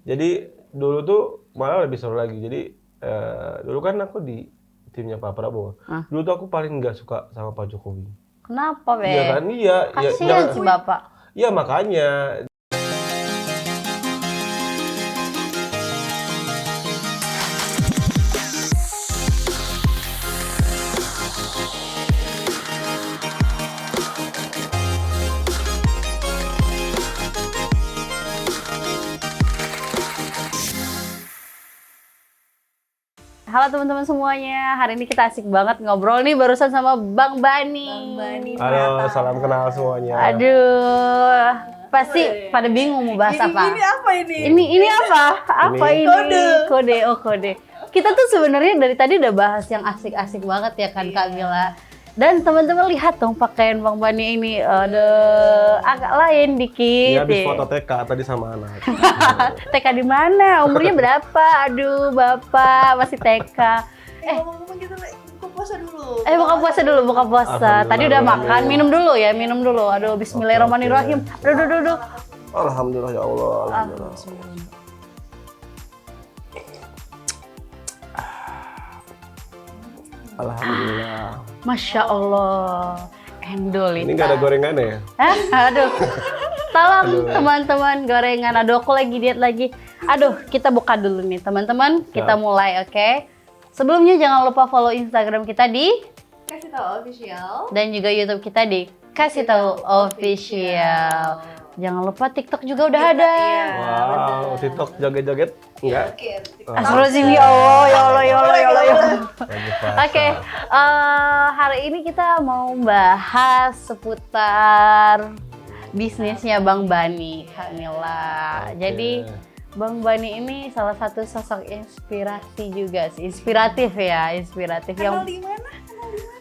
Jadi dulu tuh malah lebih seru lagi. Jadi dulu kan aku di timnya Pak Prabowo. Dulu tuh aku paling nggak suka sama Pak Jokowi. Kenapa, Be? Iya kan? Iya. Kasihan si Bapak. Iya makanya. Halo teman-teman semuanya, hari ini kita asik banget ngobrol nih barusan sama Bang Bani. Halo, salam kenal semuanya. Aduh, pasti pada bingung mau bahas apa. Ini apa ini? Ini apa? Apa ini? Kode. Kode. Kita tuh sebenarnya dari tadi udah bahas yang asik-asik banget ya kan Kak Mila. Dan teman-teman lihat dong pakaian Bang Bani ini, agak lain dikit. Iya, habis foto TK tadi sama anak. TK di mana? Umurnya berapa? Aduh, Bapak masih TK. Ngomong-ngomong gitu, buka puasa dulu. Buka puasa. Tadi udah makan, minum dulu. Aduh, bismillahirrahmanirrahim. Aduh. Alhamdulillah ya Allah. Alhamdulillah. Alhamdulillah. Masya Allah. Endol Ini nggak ada gorengannya ya? Aduh. Tolong teman-teman gorengan. Aduh, aku lagi diet lagi. Aduh, kita buka dulu nih teman-teman. Kita mulai, oke? Sebelumnya jangan lupa follow Instagram kita di Kasih tahu official. dan juga YouTube kita di Kasih Tahu Official. Jangan lupa TikTok juga udah ada. Wow, TikTok joget-joget? Enggak? Astagfirullahaladzim, ya Allah. Lagi puasa. Oke, hari ini kita mau bahas seputar bisnisnya Bang Bani, Kak Mila. Jadi Bang Bani ini salah satu sosok inspirasi juga sih, inspiratif yang Di mana?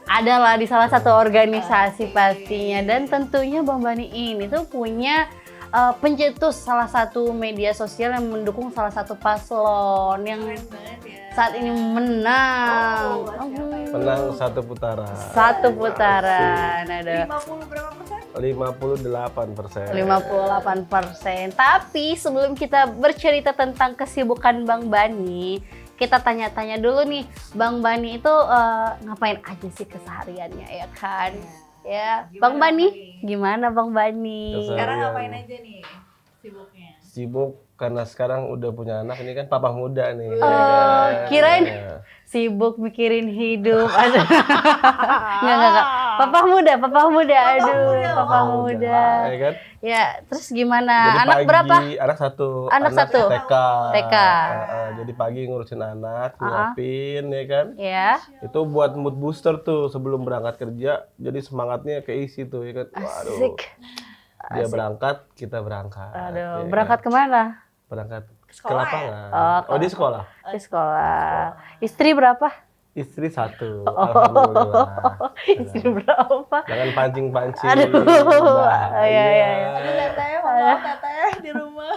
adalah di salah satu organisasi pastinya. Dan tentunya Bang Bani ini tuh punya pencetus salah satu media sosial yang mendukung salah satu paslon yang saat ini menang. Menang satu putaran. Satu putaran, ada 50 berapa persen? 58%. 58%. Tapi sebelum kita bercerita tentang kesibukan Bang Bani, kita tanya-tanya dulu nih, Bang Bani itu ngapain aja sih kesehariannya ya kan? Ya, Bang Bani, gimana Bang Bani? Sekarang ngapain aja nih sibuknya? Sibuk karena sekarang udah punya anak, ini kan papa muda nih. Kirain sibuk mikirin hidup. Aduh. Enggak. Papa muda, aduh, papa muda. Ya kan? Ya, terus gimana? Jadi Anak pagi, berapa? Anak satu. TK. TK. Jadi pagi ngurusin anak, nyiapin ya kan. Ya. Itu buat mood booster tuh sebelum berangkat kerja. Jadi semangatnya keisi tuh ya kan. Waduh. Asik. Dia berangkat, kita berangkat. Aduh, ya berangkat kan? kemana? Berangkat ke Sekolah lapangan. Oh, di sekolah. Di sekolah. Istri berapa? Istri satu. Alhamdulillah. Istri berapa? Jangan pancing-pancing. Aduh. Bahaya. Iya. Aduh teteh, mau teteh di rumah.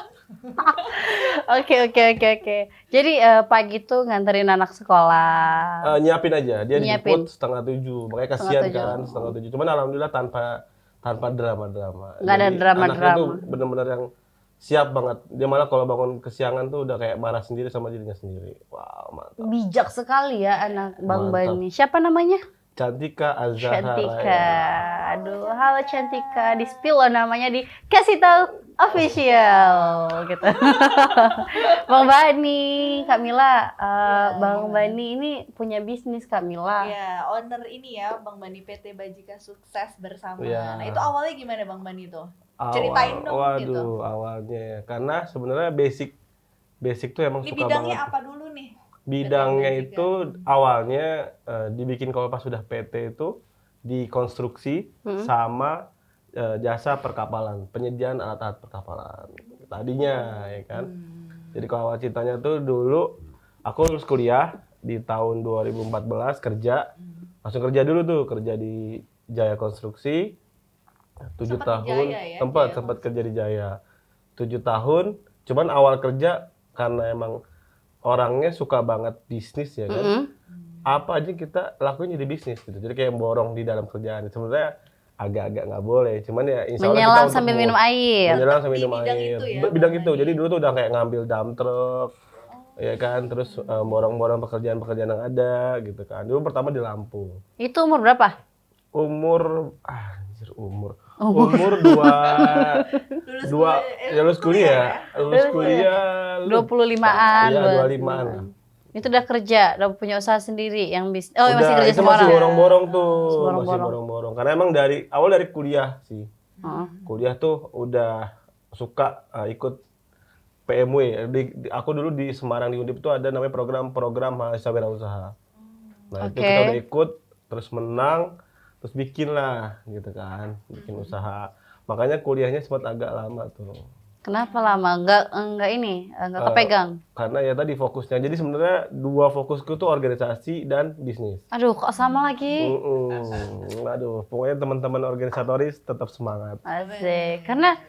Oke. Jadi pagi tuh nganterin anak sekolah. Nyiapin aja. Dia Nyiapin. dijemput 6:30. Makanya kasihan Setengah kan 6:30. Cuman alhamdulillah tanpa drama-drama. Nggak ada Jadi drama-drama. Anaknya tuh benar-benar yang siap banget. Dia malah kalau bangun kesiangan tuh udah kayak marah sendiri sama dirinya sendiri. Wow, mantap. Bijak sekali ya anak Bang Mantap. Bani. Siapa namanya? Cantika Azhara. Cantika. Aduh, halo Cantika. Di spill loh namanya di Kasih Tahu Official gitu. Bang Bani, Kak Mila, Bang Bani ini punya bisnis Kak Mila. Ya, owner ini ya, Bang Bani PT Bajika Sukses Bersama. Ya. Nah, itu awalnya gimana Bang Bani tuh? Ceritain dong gitu. Waduh, awalnya ya. Karena sebenarnya basic tuh emang Ini suka bidangnya banget. apa dulu nih? Bidangnya PT itu awalnya dibikin kalau pas sudah PT itu di konstruksi sama jasa perkapalan, penyediaan alat-alat perkapalan. Tadinya ya kan. Jadi kalau awal ceritanya tuh dulu aku lulus kuliah di tahun 2014 kerja. Langsung kerja dulu tuh, kerja di Jaya Konstruksi. 7 Sempat di tahun Jaya ya? sempat kerja di Jaya 7 tahun, cuman awal kerja karena emang orangnya suka banget bisnis ya kan, apa aja kita lakuin jadi bisnis gitu, jadi kayak borong di dalam kerjaan. Sebenarnya agak-agak nggak boleh. Cuman ya insya Allah Menyelam kita sambil minum air. menyelam sambil Di minum bidang air. itu ya, Bidang Bang itu. Bani? Jadi dulu tuh udah kayak ngambil dump truck, ya kan. Terus borong-borong pekerjaan-pekerjaan yang ada gitu kan. Dulu pertama di Lampung. Itu umur berapa? Umur dua dua lulus kuliah ya? lulus kuliah 25-an. iya 25-an lah. Itu udah kerja, udah punya usaha sendiri yang masih Udah, kerja itu sama masih orang. borong-borong tuh, Masih masih borong-borong. borong-borong. Karena emang dari awal dari kuliah sih. Heeh. Kuliah tuh udah suka ikut PMW. Aku dulu di Semarang di Undip tuh ada namanya program mahasiswa wirausaha. Nah, itu Oke. kita udah ikut, terus menang, terus bikin lah gitu kan, bikin usaha. Makanya kuliahnya sempat agak lama tuh. Kenapa lama? Enggak kepegang. Karena ya tadi fokusnya. Jadi sebenarnya dua fokusku tuh organisasi dan bisnis. Aduh, kok sama lagi? Aduh, pokoknya teman-teman organisatoris tetap semangat. Asik. Karena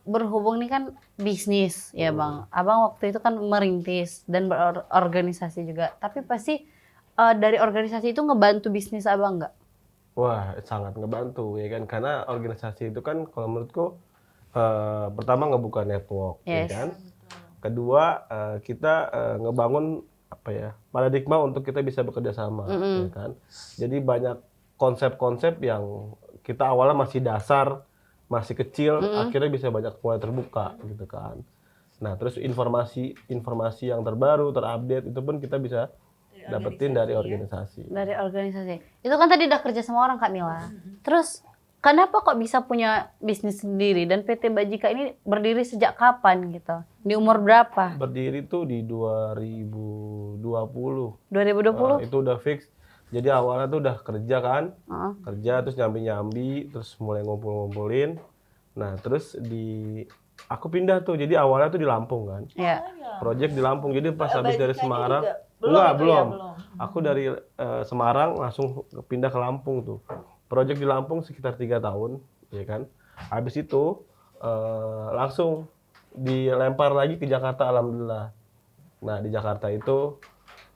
berhubung nih kan bisnis ya Bang. Abang waktu itu kan merintis dan berorganisasi juga. Tapi pasti dari organisasi itu ngebantu bisnis Abang nggak? Wah, sangat ngebantu ya kan. Karena organisasi itu kan kalau menurutku pertama ngebuka network, ya Yes. kan. Kedua, kita ngebangun paradigma untuk kita bisa bekerja sama, ya kan. Jadi banyak konsep-konsep yang kita awalnya masih dasar, masih kecil, akhirnya bisa banyak mulai terbuka gitu kan. Nah, terus informasi yang terbaru, terupdate itu pun kita bisa dapetin dari organisasi. Dari organisasi. Itu kan tadi udah kerja sama orang Kak Mila. Terus kenapa kok bisa punya bisnis sendiri dan PT Bajika ini berdiri sejak kapan gitu? Di umur berapa? Berdiri tuh di 2020. 2020? Itu udah fix. Jadi awalnya tuh udah kerja kan, Heeh. kerja terus nyambi-nyambi, terus mulai ngumpul-ngumpulin. Nah terus aku pindah tuh, jadi awalnya tuh di Lampung kan, Iya. project di Lampung. Jadi pas habis dari Bajikanya Semarang, juga? enggak Itu ya, belum. Aku dari Semarang langsung pindah ke Lampung tuh. Project di Lampung sekitar 3 tahun, ya kan. Habis itu langsung dilempar lagi ke Jakarta, alhamdulillah. Nah di Jakarta itu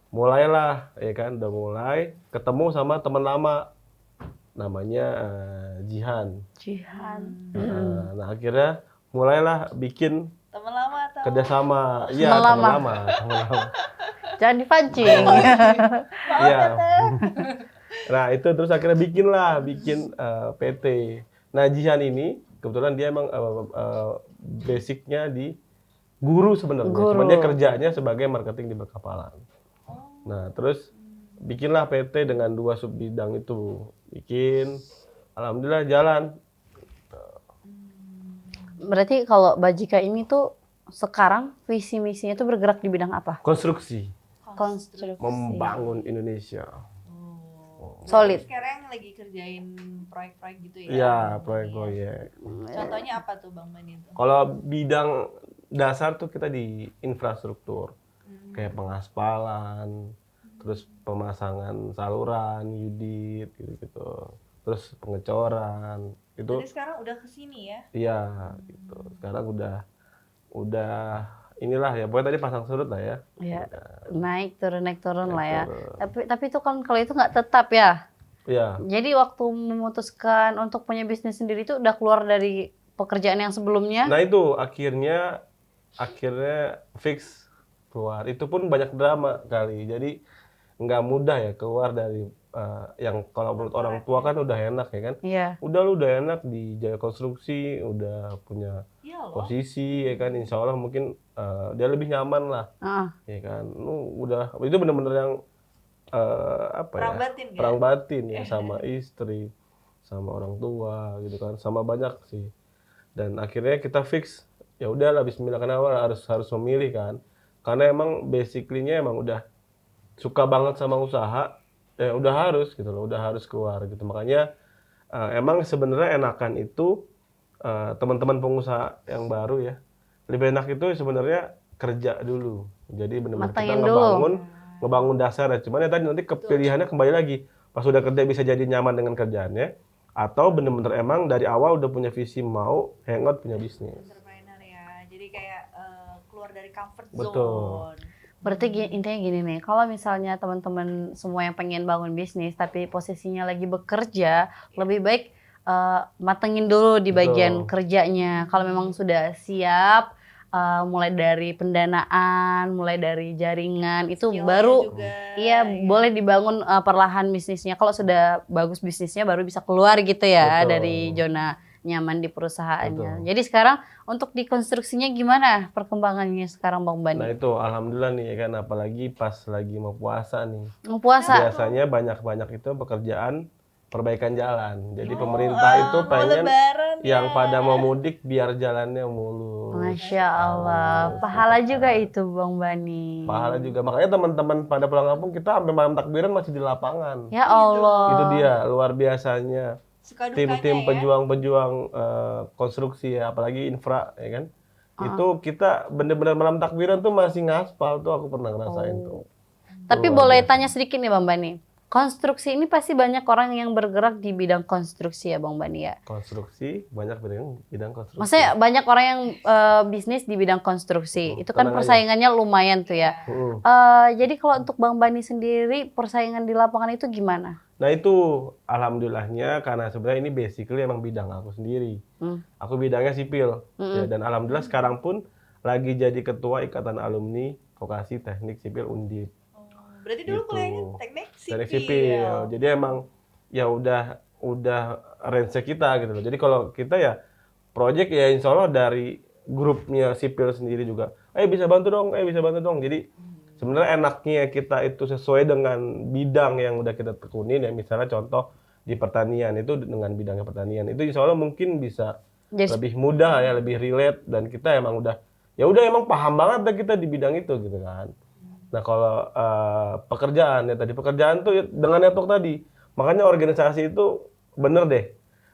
mulailah, ya kan, udah mulai ketemu sama teman lama, namanya Jihan. Jihan. Nah akhirnya mulailah bikin Teman lama atau kerjasama, iya Teman teman lama. lama. Jangan dipancing. Iya. Nah itu terus akhirnya bikin PT. Nah Jihan ini kebetulan dia emang basicnya di guru sebenarnya, cuman dia kerjanya sebagai marketing di perkapalan. Nah terus bikinlah PT dengan 2 sub bidang itu, alhamdulillah jalan. Berarti kalau Bajika ini tuh sekarang visi misinya tuh bergerak di bidang apa? Konstruksi, Konstruksi. membangun Indonesia. Solid. sekarang lagi kerjain proyek-proyek gitu ya? Iya, proyek-proyek. Contohnya apa tuh Bang Bani itu? Kalau bidang dasar tuh kita di infrastruktur, kayak pengaspalan, terus pemasangan saluran, unit gitu, terus pengecoran. Itu Jadi sekarang udah kesini ya? iya gitu. Sekarang udah inilah ya, pokoknya tadi pasang surut lah ya. Ya, naik turun lah ya. turun. Tapi itu kan kalau itu nggak tetap ya. Iya. Jadi waktu memutuskan untuk punya bisnis sendiri itu udah keluar dari pekerjaan yang sebelumnya. Nah itu akhirnya fix keluar. Itu pun banyak drama kali. Jadi nggak mudah ya keluar dari yang kalau menurut orang tua kan udah enak ya kan. Iya. Udah lu udah enak di Jaya Konstruksi, udah punya Iya loh. posisi ya kan, insya Allah mungkin dia lebih nyaman lah Heeh. ya kan. Lu udah itu bener-bener yang Perang batin ya? perang batin ya, sama istri, sama orang tua gitu kan, sama banyak sih. Dan akhirnya kita fix ya udahlah bismillah, kenapa harus memilih kan, karena emang basically-nya emang udah suka banget sama usaha, ya udah harus gitu loh, udah harus keluar gitu. Makanya emang sebenarnya enakan itu teman-teman pengusaha yang baru ya, lebih enak itu sebenarnya kerja dulu. Jadi benar-benar kita Matangin dulu. ngebangun dasar ya. Cuman ya tadi nanti kepilihannya kembali lagi. Pas udah kerja bisa jadi nyaman dengan kerjaannya, atau benar-benar emang dari awal udah punya visi mau hangout punya bisnis. Entrepreneur ya. Jadi kayak keluar dari comfort Betul. zone. Berarti intinya gini nih, kalau misalnya teman-teman semua yang pengen bangun bisnis tapi posisinya lagi bekerja, lebih baik matengin dulu di bagian Betul. kerjanya. Kalau memang sudah siap, mulai dari pendanaan, mulai dari jaringan, itu Skill-nya baru juga, iya boleh dibangun perlahan bisnisnya. Kalau sudah bagus bisnisnya baru bisa keluar gitu ya Betul. dari zona nyaman di perusahaannya. Betul. Jadi sekarang untuk di konstruksinya gimana perkembangannya sekarang Bang Nah Bani? itu alhamdulillah nih ya kan, apalagi pas lagi mau puasa nih. Mau puasa? Biasanya banyak itu pekerjaan perbaikan jalan. Jadi Oh, pemerintah itu mau pengen lebaran yang ya. pada mau mudik biar jalannya mulus. Masya Allah, pahala juga itu Bang Bani. Pahala juga. Makanya teman-teman pada pulang kampung kita sampai malam takbiran masih di lapangan. Ya Allah. Itu dia luar biasanya. Suka dukanya Tim-tim ya. pejuang-pejuang konstruksi ya, apalagi infra ya kan. Itu kita bener-bener malam takbiran tuh masih ngaspal tuh, aku pernah ngerasain tuh. Tapi Luar boleh biasa. tanya sedikit nih Bang Bani. Konstruksi ini pasti banyak orang yang bergerak di bidang konstruksi ya Bang Bani ya. Konstruksi banyak bidang konstruksi. Maksudnya banyak orang yang bisnis di bidang konstruksi. Itu kan tenang aja. persaingannya lumayan tuh ya. Mm. Jadi kalau untuk Bang Bani sendiri persaingan di lapangan itu gimana? Nah itu alhamdulillahnya karena sebenarnya ini basically emang bidang aku sendiri. Aku bidangnya sipil ya, dan alhamdulillah sekarang pun lagi jadi ketua Ikatan Alumni Vokasi Teknik Sipil Undip. Berarti dulu Gitu. kuliahnya teknik sipil. Teknik sipil. Jadi emang ya udah range kita gitu loh. Jadi kalau kita ya project ya insya Allah dari grupnya sipil sendiri juga. Bisa bantu dong, bisa bantu dong. Jadi sebenarnya enaknya kita itu sesuai dengan bidang yang udah kita tekunin ya. Misalnya contoh di pertanian itu dengan bidangnya pertanian itu insya Allah mungkin bisa Jadi lebih mudah ya, lebih relate, dan kita emang udah emang paham banget deh kita di bidang itu gitu kan. Nah kalau pekerjaan ya tadi, pekerjaan tuh ya dengan network tadi, makanya organisasi itu bener deh,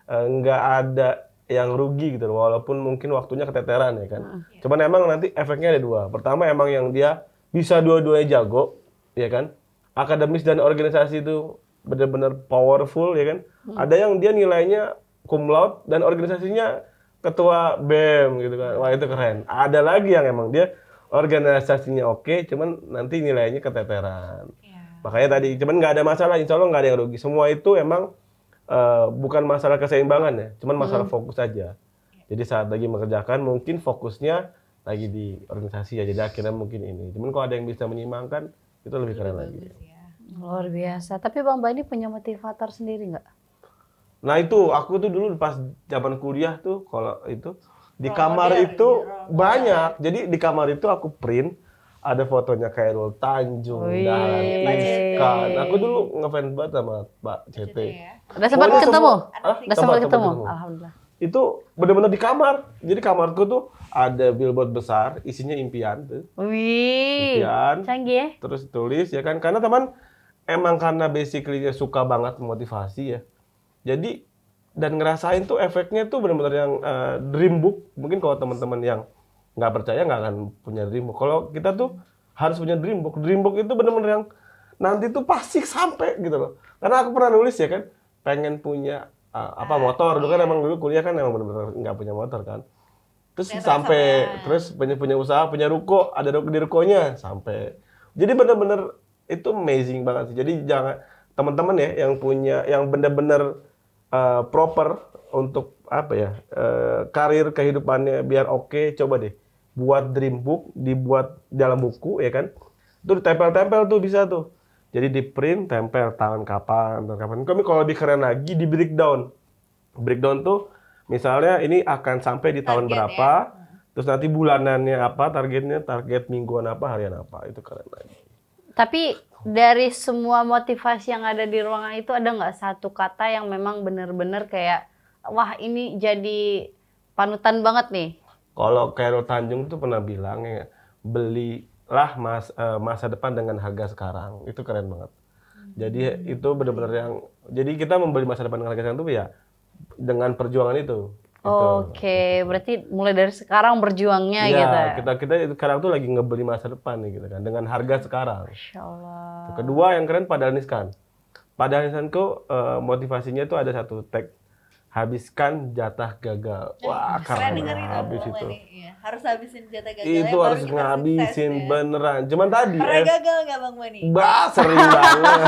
nggak ada yang rugi gitu loh, walaupun mungkin waktunya keteteran ya kan. Cuman emang nanti efeknya ada dua. Pertama emang yang dia bisa dua-duanya jago ya kan, akademis dan organisasi itu benar-benar powerful ya kan. Ada yang dia nilainya cum laude dan organisasinya ketua BEM gitu kan, wah itu keren. Ada lagi yang emang dia organisasinya oke, cuman nanti nilainya keteteran. Iya. Makanya tadi, cuman nggak ada masalah, insya Allah nggak ada yang rugi. Semua itu emang bukan masalah keseimbangan ya, cuman masalah fokus aja. Jadi saat lagi mengerjakan mungkin fokusnya lagi di organisasi ya, jadi akhirnya mungkin ini. Cuman kalau ada yang bisa menyimbangkan, itu lebih keren lagi. Bagus ya. luar biasa. Tapi Bang Bani punya motivator sendiri nggak? Nah itu, aku tuh dulu pas zaman kuliah tuh, kalau itu, di Role kamar model, itu role model. banyak. Jadi di kamar itu aku print, ada fotonya Khairul Tanjung, Wih. Dahlan Pak Iskan. CT. Aku dulu ngefans banget sama Pak CT. Gitu ya. Udah sempat Pokoknya ketemu? semua- Hah? Udah sempat ketemu? ketemu. Alhamdulillah. Itu benar-benar di kamar. Jadi kamarku tuh ada billboard besar, isinya impian tuh. Wih, Impian, canggih ya? terus tulis ya kan. Karena teman emang karena basically dia suka banget motivasi ya. Jadi dan ngerasain tuh efeknya tuh benar-benar yang dream book. Mungkin kalau teman-teman yang nggak percaya nggak akan punya dream book. Kalau kita tuh harus punya dream book. Dream book itu benar-benar yang nanti tuh pasti sampai gitu loh. Karena aku pernah nulis ya kan, pengen punya motor. Dulu kan emang dulu kuliah kan emang benar-benar nggak punya motor kan. Terus Ternyata sampai kesampaian. terus punya usaha, punya ruko, ada ruko di rukonya sampai. Jadi benar-benar itu amazing banget sih. Jadi jangan teman-teman ya yang punya yang benar-benar proper untuk apa ya, karir kehidupannya biar oke, coba deh buat dream book, dibuat dalam buku ya kan. Itu ditempel-tempel tuh bisa tuh. Jadi di print, tempel tahun kapan. Kami kalau lebih keren lagi di breakdown. Breakdown tuh misalnya ini akan sampai di tahun Target berapa, terus nanti bulanannya apa, target mingguan apa, harian apa, itu keren lagi. Tapi dari semua motivasi yang ada di ruangan itu ada nggak satu kata yang memang benar-benar kayak wah ini jadi panutan banget nih? Kalau Khairul Tanjung tuh pernah bilang ya, belilah masa depan dengan harga sekarang, itu keren banget. Jadi itu benar-benar yang, jadi kita membeli masa depan dengan harga sekarang tuh ya dengan perjuangan itu. Oke, berarti mulai dari sekarang berjuangnya Iya, gitu. kita sekarang tuh lagi ngebeli masa depan nih gitu kan, dengan harga sekarang. Masya Allah. Kedua yang keren Padahal Niskan. Padahal Niskanku motivasinya tuh ada satu tag, habiskan jatah gagal. Wah, keren Denger itu, habis Bang itu. Bani. Iya, harus habisin jatah gagal. Itu harus ngabisin beneran. Cuman tadi Pernah gagal nggak Bang Bani? sering banget.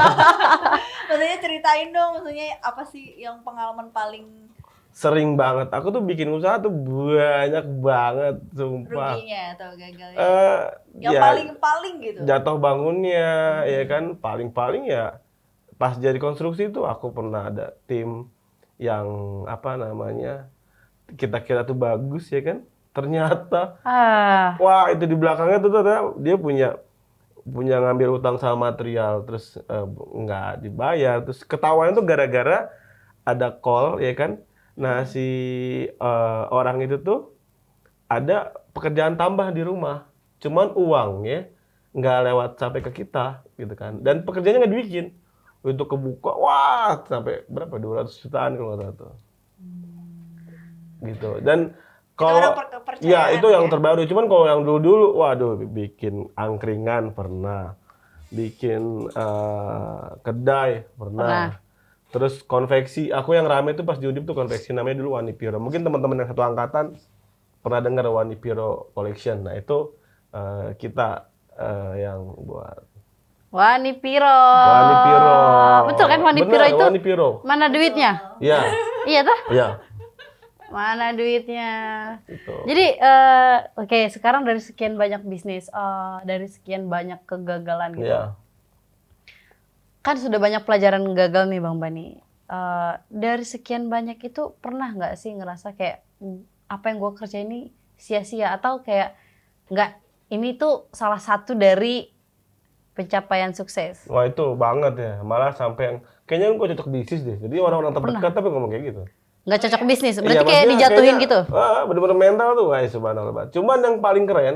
Maksudnya ceritain dong, maksudnya apa sih yang pengalaman paling sering banget. Aku tuh bikin usaha tuh banyak banget, sumpah. Ruginya atau gagalnya? Eh, Yang ya, paling-paling gitu. jatuh bangunnya, ya kan, paling-paling ya pas jadi konstruksi itu aku pernah ada tim yang apa namanya, kita kira tuh bagus ya kan, ternyata wah itu di belakangnya tuh ternyata dia punya ngambil utang sama material, terus nggak dibayar, terus ketahuan tuh gara-gara ada call ya kan. Nah si orang itu tuh ada pekerjaan tambah di rumah, cuman uangnya nggak lewat sampai ke kita gitu kan, dan pekerjaannya nggak dibikin. Untuk kebuka, wah sampai berapa, 200 jutaan kalau nggak salah tuh. Gitu. Dan kalau orang kepercayaan ya itu yang ya? terbaru, cuman kalau yang dulu-dulu, waduh, bikin angkringan pernah, bikin kedai pernah. Terus konveksi, aku yang rame itu pas di Undip tuh konveksi namanya dulu Wanipiro. Mungkin teman-teman yang satu angkatan pernah dengar Wanipiro Collection. Nah itu kita yang buat. Wanipiro. Wanipiro. Betul kan Wanipiro Benar, itu? Wanipiro. Mana duitnya? Iya, Iya tuh? iya. Mana duitnya? Gitu. Jadi oke, sekarang dari sekian banyak bisnis, dari sekian banyak kegagalan gitu. Iya. Kan sudah banyak pelajaran gagal nih Bang Bani. Dari sekian banyak itu pernah nggak sih ngerasa kayak apa yang gue kerjain ini sia-sia, atau kayak nggak, ini tuh salah satu dari pencapaian sukses? Wah itu banget ya, malah sampai yang kayaknya gue cocok bisnis deh. Jadi orang-orang terdekat tapi ngomong kayak gitu. Nggak cocok bisnis, Iya, berarti kayak maksudnya dijatuhin kayaknya, gitu? Bener-bener mental tuh, wah subhanallah banget. Cuman yang paling keren,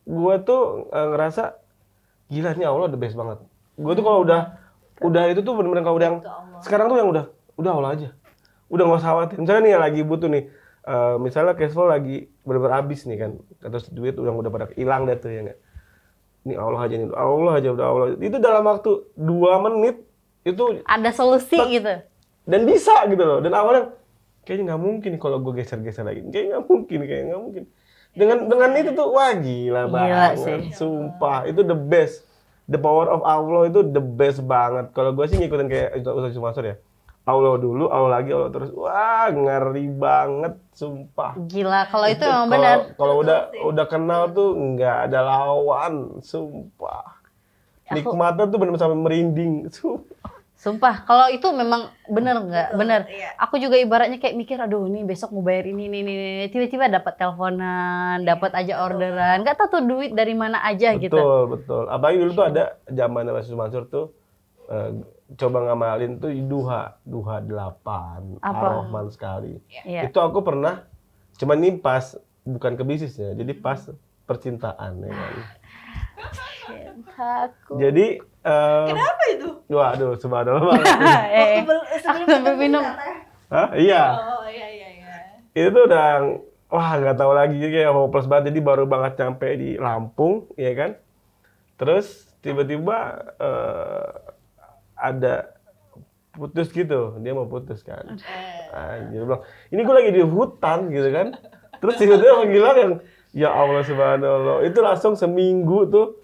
gue tuh ngerasa gila nih Allah the best banget. Gue tuh kalau udah itu tuh bener-bener kalau udah yang sekarang tuh yang udah Allah aja, udah nggak usah khawatir. Misalnya nih yang lagi butuh nih, misalnya cash flow lagi bener-bener habis nih kan, terus duit udah pada hilang deh tuh ya nggak. Ini Allah aja nih, Allah aja udah Allah. Itu dalam waktu 2 menit itu Ada solusi gitu? dan bisa gitu loh. Dan awalnya kayaknya nggak mungkin kalau gue geser-geser lagi, kayaknya nggak mungkin. Dengan itu tuh wah gila banget, sih. sumpah itu the best. The power of Allah itu the best banget. Kalau gue sih ngikutin kayak Ustaz Mansur ya. Allah dulu, Allah lagi, Allah terus. Wah, ngeri banget, sumpah. Gila, kalau itu memang benar. Kalau udah kenal tuh nggak ada lawan, sumpah. Nikmatnya tuh benar-benar sampai merinding, Sumpah, kalau itu memang bener nggak? Betul, Bener. iya. Aku juga ibaratnya kayak mikir, aduh ini besok mau bayar ini. Tiba-tiba dapat teleponan, dapat aja orderan. Nggak tahu tuh duit dari mana aja gitu. Betul. Apalagi dulu tuh ada zaman Mas Mansur tuh coba ngamalin tuh duha 8, Apa? Ar-Rahman sekali. Iya. Itu aku pernah, cuman ini pas bukan ke bisnis ya, jadi pas percintaan ya kan. Cintaku. Jadi Kenapa itu? waduh, subhanallah banget. Sebelum sampai minum. Hah? Iya. Oh iya. Itu udah wah nggak tahu lagi kayak hopeless banget, jadi baru banget nyampe di Lampung ya kan. Terus tiba-tiba ada putus gitu, dia mau putus kan. Dia bilang, ini gue lagi di hutan gitu kan. Terus tiba-tiba panggilan yang ya Allah subhanallah, itu langsung seminggu tuh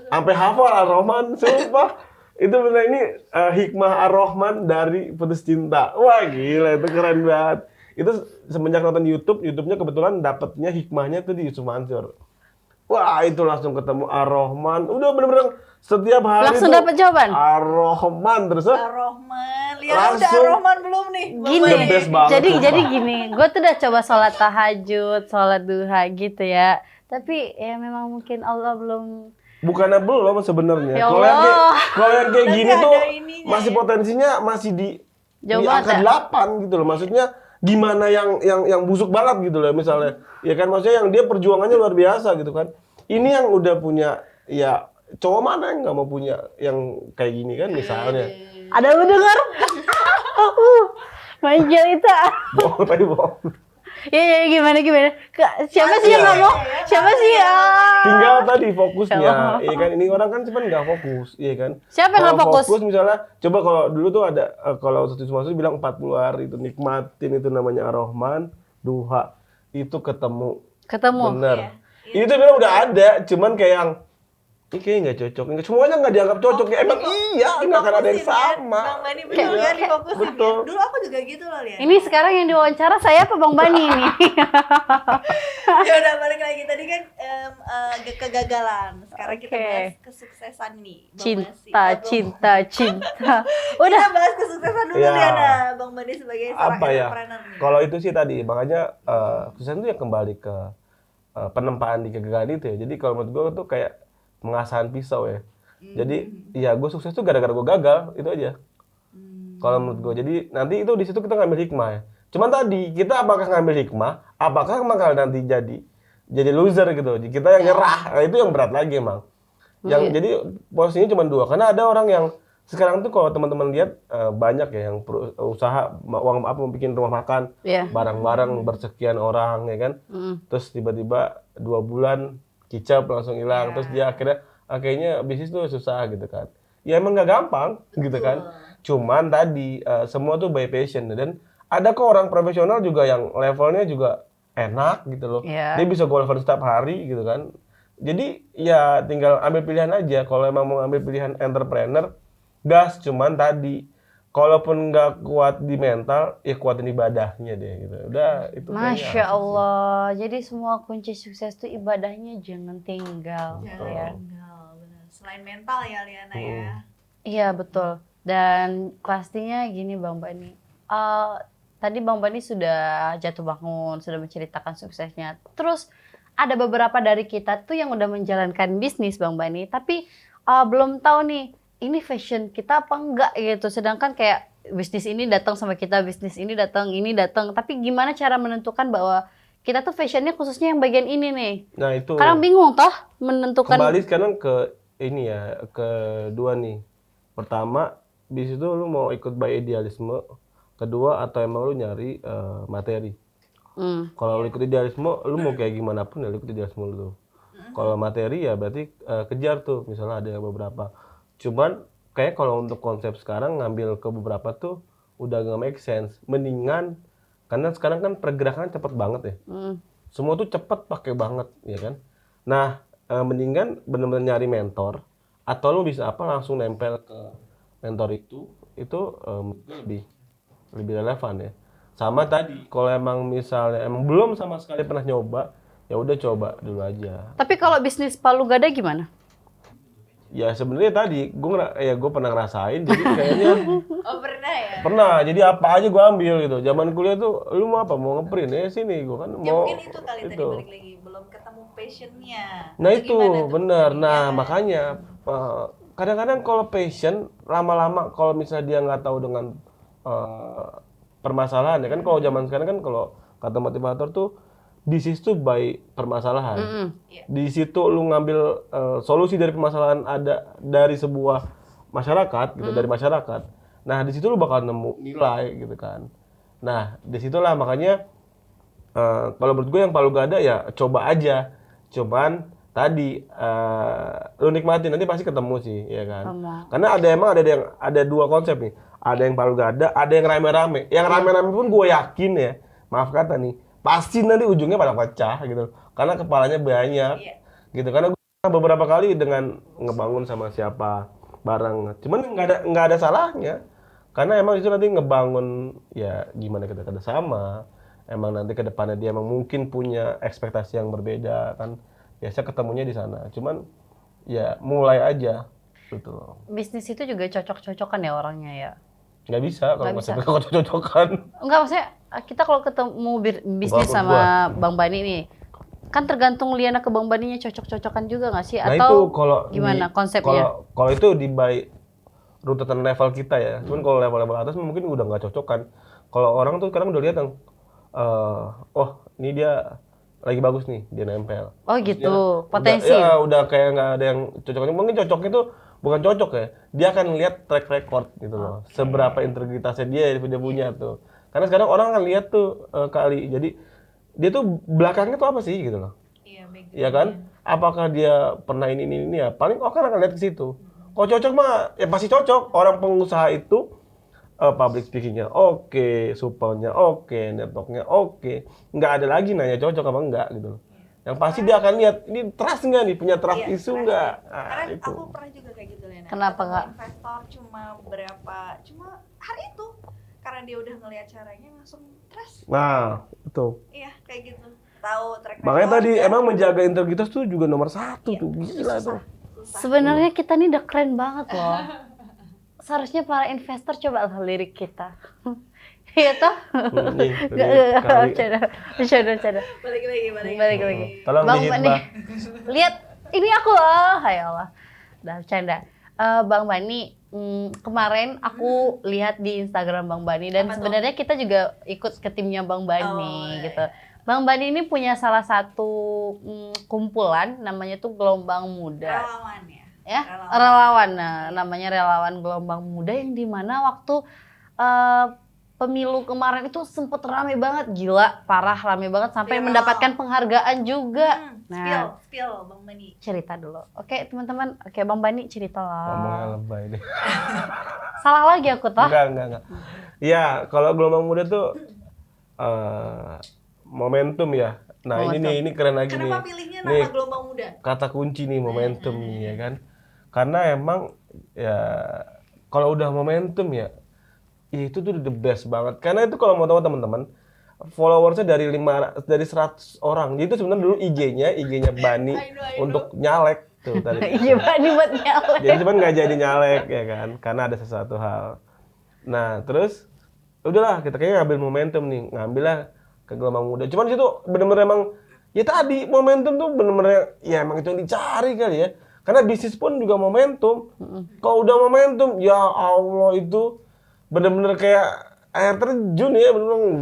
sampai hafal Ar-Rahman, sumpah. Itu benar ini hikmah Ar-Rahman dari putus cinta. Wah gila, itu keren banget. Itu semenjak nonton YouTube-nya kebetulan dapetnya hikmahnya tuh di Yusuf Mansur. Wah itu langsung ketemu Ar-Rahman, udah bener-bener setiap hari Langsung tuh dapat jawaban? Ar-Rahman terus Ar-Rahman, lihat udah Langsung. Ar-Rahman belum nih? Gini, The best banget, sumpah. jadi gini, gue tuh udah coba sholat tahajud, sholat duha gitu ya. Tapi ya memang mungkin Allah belum. bukannya belum sebenarnya. Ya Kalau yang Allah. kayak gini Nanti tuh ada ininya masih ya. potensinya masih di Jauh angka banget ya? 8 gitu loh. Maksudnya gimana yang busuk banget gitu loh misalnya. Ya kan maksudnya yang dia perjuangannya luar biasa gitu kan. Ini yang udah punya ya cowok mana yang nggak mau punya yang kayak gini kan misalnya. Ada yang dengar? Manggil itu. Bohong tadi bohong. Ya gimana? Siapa sih yang nggak mau? Siapa sih ya? Tinggal tadi fokusnya, Allah. iya kan? Ini orang kan cuman nggak fokus, iya kan? Siapa yang nggak Kalau fokus? misalnya, coba kalau dulu tuh ada, kalau Ustaz Mansur bilang 40 hari itu nikmatin itu namanya Ar-Rahman, duha, itu ketemu. Ketemu. Bener. Itu bilang udah ada, cuman kayak yang Ini kayaknya nggak cocok. Semuanya nggak dianggap cocok. Ya emang iya, nggak akan ada yang Difokusin ya. sama. Bang Bani betul Iya, ya, difokusin betul. ya. Dulu aku juga gitu loh, Lian. Ini sekarang yang diwawancara saya apa Bang Bani nih? Ya udah balik lagi tadi kan kegagalan. Sekarang kita Oke. bahas kesuksesan nih. Bang Cinta, Basi. cinta. Udah Udah. bahas kesuksesan dulu Ya. Liana, Bang Bani sebagai seorang Apa ya? entrepreneur nih. Kalau itu sih tadi, makanya kesuksesan itu yang kembali ke penempaan di kegagalan itu ya. Jadi kalau menurut gue tuh kayak pengasahan pisau ya. Jadi ya gue sukses tuh gara-gara gue gagal, itu aja. Kalau menurut gue, jadi nanti itu di situ kita ngambil hikmah ya. Cuman tadi kita apakah ngambil hikmah, apakah bakal nanti jadi loser gitu. Kita yang nyerah, nah, itu yang berat lagi emang. Yang jadi posisinya cuma dua, karena ada orang yang sekarang tuh kalau teman-teman lihat banyak ya yang usaha uang apa bikin rumah makan Iya. bareng-bareng bersekian orang ya kan. Terus tiba-tiba 2 bulan kicap langsung hilang, terus dia akhirnya bisnis tuh susah gitu kan. Ya emang nggak gampang gitu kan. Cuman tadi semua tuh by passion, dan ada kok orang profesional juga yang levelnya juga enak gitu loh. Iya. Dia bisa golfer setiap hari gitu kan. Jadi ya tinggal ambil pilihan aja. Kalau emang mau ambil pilihan entrepreneur, gas. Cuman tadi kalaupun nggak kuat di mental, ya kuatin ibadahnya deh gitu. Udah itu kayaknya Masya asik sih. Allah. Jadi semua kunci sukses tuh ibadahnya jangan tinggal. Jangan Ya. tinggal, benar. Selain mental ya Liana ya. Iya betul. Dan pastinya gini Bang Bani. Tadi Bang Bani sudah jatuh bangun, sudah menceritakan suksesnya. Terus ada beberapa dari kita tuh yang udah menjalankan bisnis Bang Bani, tapi belum tahu nih ini fashion kita apa enggak gitu. Sedangkan kayak bisnis ini datang sama kita, bisnis ini datang, Tapi gimana cara menentukan bahwa kita tuh fashionnya khususnya yang bagian ini nih? Nah itu Kadang bingung toh menentukan. kembali sekarang ke ini ya, kedua nih. Pertama, di situ lu mau ikut by idealisme. Kedua, atau emang lu nyari materi. Kalau lu ikut idealisme, lu mau kayak gimana pun ya lu ikut idealisme lu. Kalau materi ya berarti kejar tuh, misalnya ada yang beberapa. Cuman kayak kalau untuk konsep sekarang ngambil ke beberapa tuh udah gak make sense. Mendingan, karena sekarang kan pergerakan cepet banget ya. Semua tuh cepet pakai banget, ya kan. Nah, mendingan bener-bener nyari mentor, atau lu bisa apa langsung nempel ke mentor itu lebih relevan ya. Sama tadi, kalau emang misalnya emang belum sama sekali pernah nyoba, ya udah coba dulu aja. Tapi kalau bisnis palu gada gimana? Ya sebenarnya tadi gue pernah ngerasain, jadi kayaknya Oh pernah ya? pernah. Jadi apa aja gue ambil gitu. Zaman kuliah tuh, lu mau apa? Mau ngeprint ya sini, gue kan Ya mau. mungkin itu kali tadi balik lagi belum ketemu passionnya. Nah Atau itu gimana tuh? bener. Nah Iya. makanya kadang-kadang kalau passion lama-lama kalau misalnya dia nggak tahu dengan permasalahan ya kan, kalau zaman sekarang kan kalau kata motivator tuh bisnis tuh by permasalahan. Di situ lu ngambil solusi dari permasalahan ada dari sebuah masyarakat gitu, dari masyarakat. Nah di situ lu bakal nemu nilai gitu kan. Nah disitulah makanya kalau menurut gue yang palu gak ada ya coba aja. Cuman tadi lu nikmatin nanti pasti ketemu sih ya kan. Karena ada dua konsep nih. Ada yang palu gak ada yang rame-rame. Yang rame-rame pun gue yakin ya, maaf kata nih, pasti nanti ujungnya pada pecah gitu. Karena kepalanya banyak. Gitu. Karena gue beberapa kali dengan ngebangun sama siapa bareng. Cuman nggak ada salahnya. Karena emang itu nanti ngebangun ya gimana kita kerjasama. Emang nanti ke depannya dia emang mungkin punya ekspektasi yang berbeda kan. Biasa ketemunya di sana. Cuman ya mulai aja gitu. Bisnis itu juga cocok-cocokan ya orangnya ya. Nggak bisa kalau Nggak masih bisa. cocok-cocokan. Enggak, maksudnya kita kalau ketemu bisnis Menurut sama Bang Bani nih, kan tergantung Liana ke Bang Baninya cocok-cocokan juga nggak sih? Nah Atau itu kalau gimana konsepnya? Kalau itu di by rutetan level kita ya. Cuman kalau level-level atas mungkin udah nggak cocokan. Kalau orang tuh sekarang udah lihat yang oh ini dia lagi bagus nih, dia nempel. Oh gitu, potensi. Udah kayak nggak ada yang cocoknya. Mungkin cocoknya tuh bukan cocok ya. Dia akan lihat track record gitu loh. Seberapa integritasnya dia punya tuh. Karena sekarang orang akan lihat tuh kali. Jadi dia tuh belakangnya tuh apa sih gitu loh. Iya, Iya kan? Apakah dia pernah ini ya? Paling orang akan lihat ke situ. Kalau cocok mah ya pasti cocok. Orang pengusaha itu public speaking-nya oke, supportnya oke, network-nya oke. Nggak ada lagi nanya cocok apa enggak gitu loh. Yang pasti dia akan lihat ini trust nggak nih, punya trust Iya, isu trust. nggak. Karena Itu. aku pernah juga kayak gitu Lena. Kenapa, Ketemu Kak? investor cuma hari itu karena dia udah ngelihat caranya langsung trust. Nah, betul. Iya, kayak gitu. Tahu track Makanya record tadi dan- emang menjaga integritas tuh juga nomor satu Iya, tuh, itu gila susah, tuh. susah. Sebenarnya kita nih udah keren banget loh. Seharusnya para investor coba lah lirik kita. Iya toh? Nih, Gak, kali. Canda. Balik lagi. Balik lagi. Tolong Bang dihitbah. Bani, lihat ini aku loh, ya Allah. Udah bercanda. Bang Bani, kemarin aku lihat di Instagram Bang Bani dan Apa tuh? sebenarnya kita juga ikut ke timnya Bang Bani Oh, gitu. Bang Bani ini punya salah satu kumpulan namanya tuh Gelombang Muda. Relawan ya. Ya, Relawan. relawan. Nah, namanya Relawan Gelombang Muda yang dimana waktu pemilu kemarin itu sempet rame banget, gila, parah rame banget sampai Viral. mendapatkan penghargaan juga. Spill Bang Bani. Cerita dulu. Oke, teman-teman. Oke, Bang Bani cerita Ngomongnya lah. lebay deh. Salah lagi aku toh. Enggak. Iya, kalau gelombang muda tuh momentum ya. Nah, Momentum. ini keren lagi Kenapa nih. pilihnya Nih, nama gelombang muda? kata kunci nih momentum nih ya kan. Karena emang ya kalau udah momentum ya itu tuh the best banget. Karena itu kalau mau tahu teman-teman, followersnya dari 100 orang. Jadi itu sebenarnya dulu IG-nya Bani I know. untuk nyalek tuh tadi. Iya, Bani buat nyalek. Jadi cuman nggak jadi nyalek ya kan, karena ada sesuatu hal. Nah terus udahlah kita kayaknya ngambil momentum nih, ngambillah ke gelombang muda. Cuman situ bener-bener emang ya tadi momentum tuh bener-bener ya emang itu yang dicari kali ya. Karena bisnis pun juga momentum. Kalau udah momentum, ya Allah itu bener-bener kayak air terjun ya, bener-bener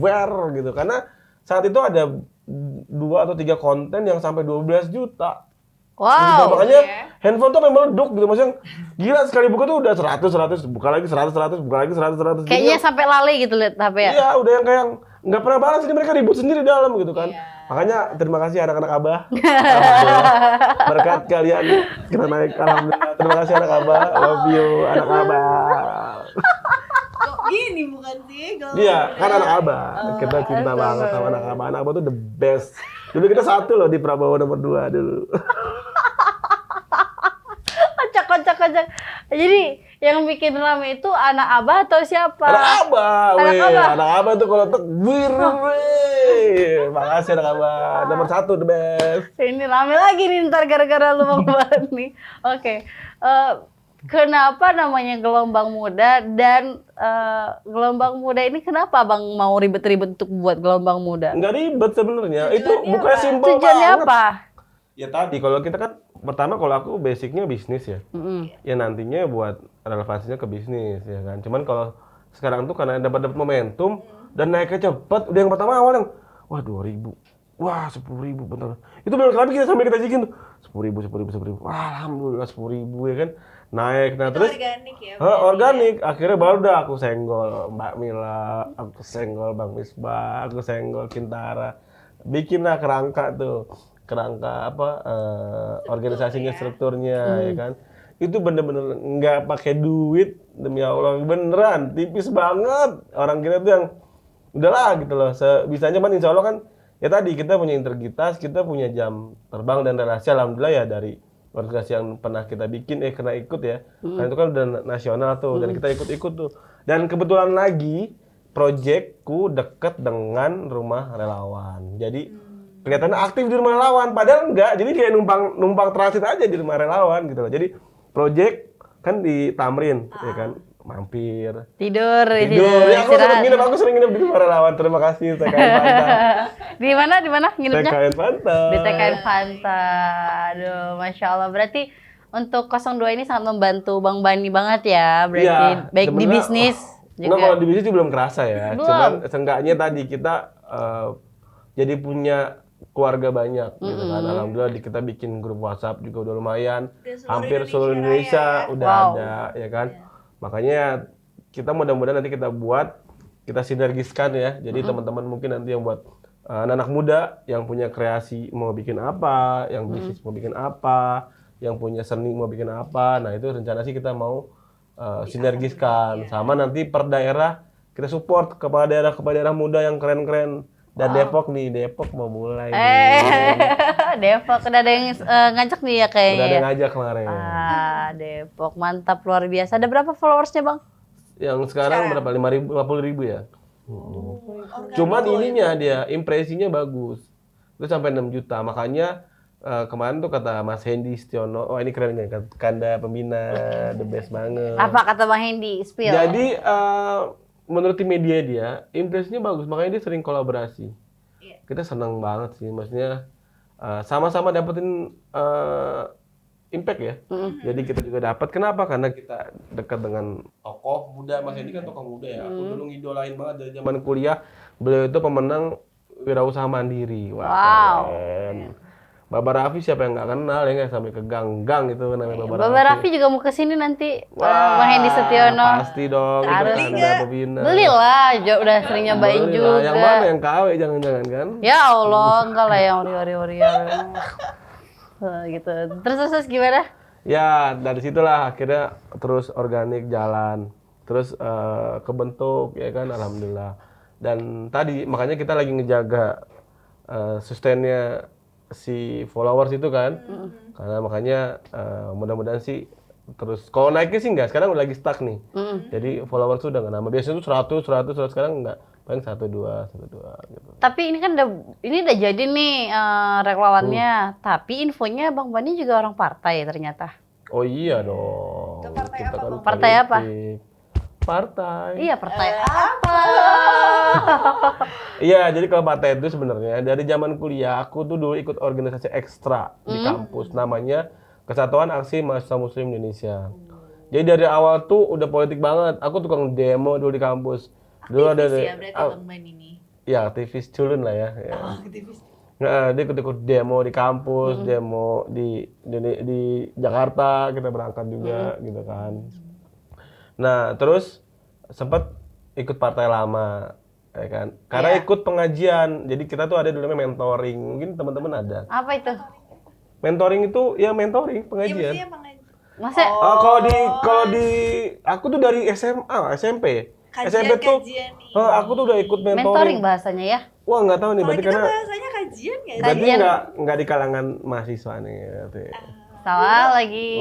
wear gitu. Karena saat itu ada 2 atau 3 konten yang sampai 12 juta. Gitu, Wow. makanya ya. handphone tuh memang meleduk gitu, maksudnya gila sekali buka tuh udah 100, buka lagi 100, buka lagi 100. Jadi Kayaknya yang- sampai lali gitu lihat HP ya. iya udah yang kayak nggak pernah balas, jadi mereka ribut sendiri dalam gitu kan. Iya. Makanya terima kasih anak-anak Abah. Alhamdulillah. Berkat kalian kita naik, alhamdulillah. Terima kasih anak Abah, love you anak Abah. Kok gini bukan sih? Gelombang Iya, muda. kan anak Abah. Kita cinta banget sama anak Abah. Anak Abah tuh the best. Dulu kita 1 loh di Prabowo nomor 2 dulu. Kocak. Jadi yang bikin rame itu anak Abah atau siapa? Anak Abah, Anak weh. Abah. Anak Abah tuh kalau tek wir, weh. Makasih anak Abah. Nomor 1 the best. Ini rame lagi nih ntar gara-gara lu Bang Bani. Oke. Kenapa namanya Gelombang Muda dan Gelombang Muda ini kenapa Bang mau ribet-ribet untuk buat Gelombang Muda? Enggak ribet sebenarnya. Itu Tujuannya bukannya apa? simpel Tujuannya banget. apa? Ya tadi kalau kita kan pertama kalau aku basicnya bisnis ya. Mm-mm. Ya nantinya buat relevansinya ke bisnis ya kan. Cuman kalau sekarang tuh karena dapat momentum dan naiknya cepat, udah yang pertama awal yang wah 2.000. Wah 10.000 bener. Itu benar kali kita sampai kita jikin tuh 10.000. Wah alhamdulillah 10.000 ya kan. Naik. Nah Itu terus organik ya. organik. Akhirnya baru dah aku senggol Mbak Mila, aku senggol Bang Misbah, aku senggol Kintara. Bikinlah kerangka tuh. Kerangka apa organisasinya, strukturnya ya kan. Itu bener-bener nggak pakai duit, demi Allah beneran tipis banget. Orang kita tuh yang udahlah gitu loh, sebisanya kan insya Allah kan ya tadi kita punya integritas, kita punya jam terbang dan relasi alhamdulillah ya dari organisasi yang pernah kita bikin kena ikut ya. Karena itu kan udah nasional tuh dan kita ikut-ikut tuh. Dan kebetulan lagi proyekku deket dengan rumah relawan. Jadi kelihatannya aktif di rumah relawan, padahal enggak. Jadi kayak numpang transit aja di rumah relawan gitu loh. Jadi proyek kan di Tamrin ya kan, mampir. Tidur di situ, Tidur. Ya aku istirahat. aku sering nginep di rumah relawan. Terima kasih TKN Fanta. Di mana nginepnya? TKN Fanta. Di TKN Fanta. Aduh, Masya Allah. Berarti untuk 02 ini sangat membantu Bang Bani banget ya. Berarti Iya, baik di sebenarnya, bisnis Enggak, juga. kalau di bisnis sih belum kerasa ya. Belum. Cuman seenggaknya tadi kita jadi punya keluarga banyak gitu kan. Alhamdulillah kita bikin grup WhatsApp juga udah lumayan. Udah seluruh Hampir Indonesia seluruh Indonesia Raya ya. udah Wow. ada ya kan. Makanya kita mudah-mudahan nanti kita sinergiskan ya. Jadi teman-teman mungkin nanti yang buat anak-anak muda yang punya kreasi mau bikin apa, yang bisnis mau bikin apa, yang punya seni mau bikin apa. Nah, itu rencana sih kita mau sinergiskan sama nanti per daerah kita support kepada daerah muda yang keren-keren Dan Depok mau mulai. Depok udah ada yang ngajak nih ya kayaknya. Udah ada yang ya? ngajak kemarin. Depok mantap luar biasa. Ada berapa followersnya bang? Yang sekarang berapa? 50.000 ya? Cuman ininya dia impresinya bagus. Itu sampai 6 juta. Makanya kemarin tuh kata Mas Hendy Stiono, oh ini keren kan? Kanda Pembina, the best banget. Apa kata bang Hendy? Spill. Jadi menurut tim media dia, impresinya bagus. Makanya dia sering kolaborasi. Kita senang banget sih. Maksudnya sama-sama dapetin impact ya. Jadi kita juga dapat. Kenapa? Karena kita dekat dengan tokoh muda. Mas Hendy kan tokoh muda ya. Aku dulu ngidolain banget dari zaman kuliah. Beliau itu pemenang wirausaha mandiri. Wah, keren. Baba Raffi siapa yang nggak kenal ya, nggak sampai ke gang-gang itu namanya Baba Raffi. Baba Raffi juga mau kesini nanti. Bang Hendy Setiono. Pasti dong. Harus. Pembina. Belilah, udah sering nyobain Beli juga. lah. Yang mana yang KW jangan-jangan kan? Ya Allah, enggak lah yang ori-ori. Gitu. Terus gimana? Ya dari situlah akhirnya terus organik jalan, terus kebentuk ya kan, alhamdulillah. Dan tadi makanya kita lagi ngejaga sustainnya si followers itu kan, karena makanya mudah-mudahan sih terus. Kalau naiknya sih enggak, sekarang udah lagi stuck nih. Jadi followers tuh udah nggak nambah. Biasanya tuh 100 sekarang enggak, paling 1-2 gitu. Tapi ini kan udah jadi nih relawannya. Tapi infonya Bang Bani juga orang partai ternyata. Oh iya dong. Itu partai Kita apa, kan Bang? Partai apa? politik. Partai. Iya, partai apa? Iya, jadi kalau partai itu sebenarnya dari zaman kuliah aku tuh dulu ikut organisasi ekstra di kampus namanya Kesatuan Aksi Mahasiswa Muslim Indonesia. Jadi dari awal tuh udah politik banget. Aku tukang demo dulu di kampus. Dulu ada Aktivis ya berarti Bang Bani ini. ya aktivis culun lah ya. Aktivis. Nah, dia ikut demo di kampus, demo di Jakarta, kita berangkat juga gitu kan. Nah, terus sempat ikut partai lama, ya kan? Karena ikut pengajian, jadi kita tuh ada dulu namanya mentoring, mungkin teman-teman ada. Apa itu? Mentoring itu ya mentoring pengajian. Iya, Bang. Masa Kalau di aku tuh dari SMA, SMP. SMP tuh, aku tuh udah ikut mentoring mentoring. bahasanya ya? Wah nggak tahu nih, Kalau berarti kita karena bahasanya kajian ya. berarti Kajian. nggak di kalangan mahasiswa nih. Berarti. Salah lagi.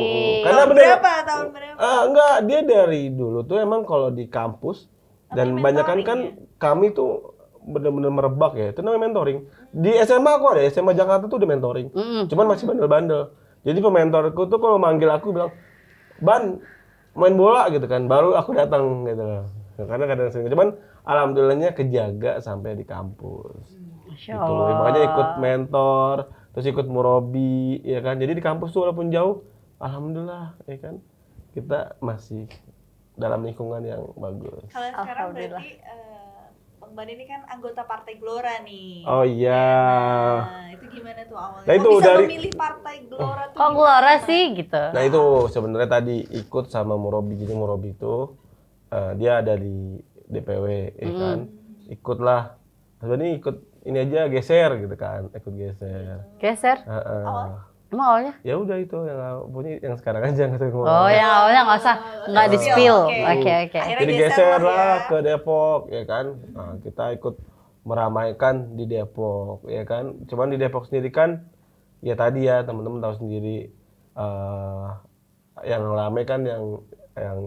Karena Tahun bener, tahun berapa? enggak, dia dari dulu tuh emang kalau di kampus dan banyakan kan kami tuh bener-bener merebak ya, itu namanya mentoring. Di SMA aku ada, SMA Jakarta tuh udah mentoring. Cuman masih bandel-bandel. Jadi pementorku tuh kalau manggil aku bilang, "Ban, main bola," gitu kan. Baru aku datang gitu loh. Karena kadang sering. Cuman alhamdulillahnya kejaga sampai di kampus. Masya Gitu. Allah. Makanya ikut mentor, terus ikut murabi, ya kan. Jadi di kampus tuh walaupun jauh, alhamdulillah, ya kan. Kita masih dalam lingkungan yang bagus. Kalau sekarang Alhamdulillah. berarti Bang Bani ini kan anggota Partai Gelora nih. Oh iya. Nah, itu gimana tuh awalnya? Nah, Kok itu bisa dari- memilih Partai Gelora tuh? Kok Gelora sih gitu? Nah itu sebenarnya tadi ikut sama murabi. Jadi murabi itu dia ada di DPW, ya kan. Ikutlah. Sebenarnya ikut ini aja geser gitu kan, ikut geser. Geser? Emang awalnya? Ya udah itu yang punya yang sekarang aja nggak tahu. Oh, yang awalnya nggak usah, nggak di spill. Oke. Oke. Akhirnya Jadi geser geser lah lah ya. ke Depok, ya kan. Nah, kita ikut meramaikan di Depok, ya kan. Cuman di Depok sendiri kan, ya tadi ya teman-teman tahu sendiri yang ramai kan yang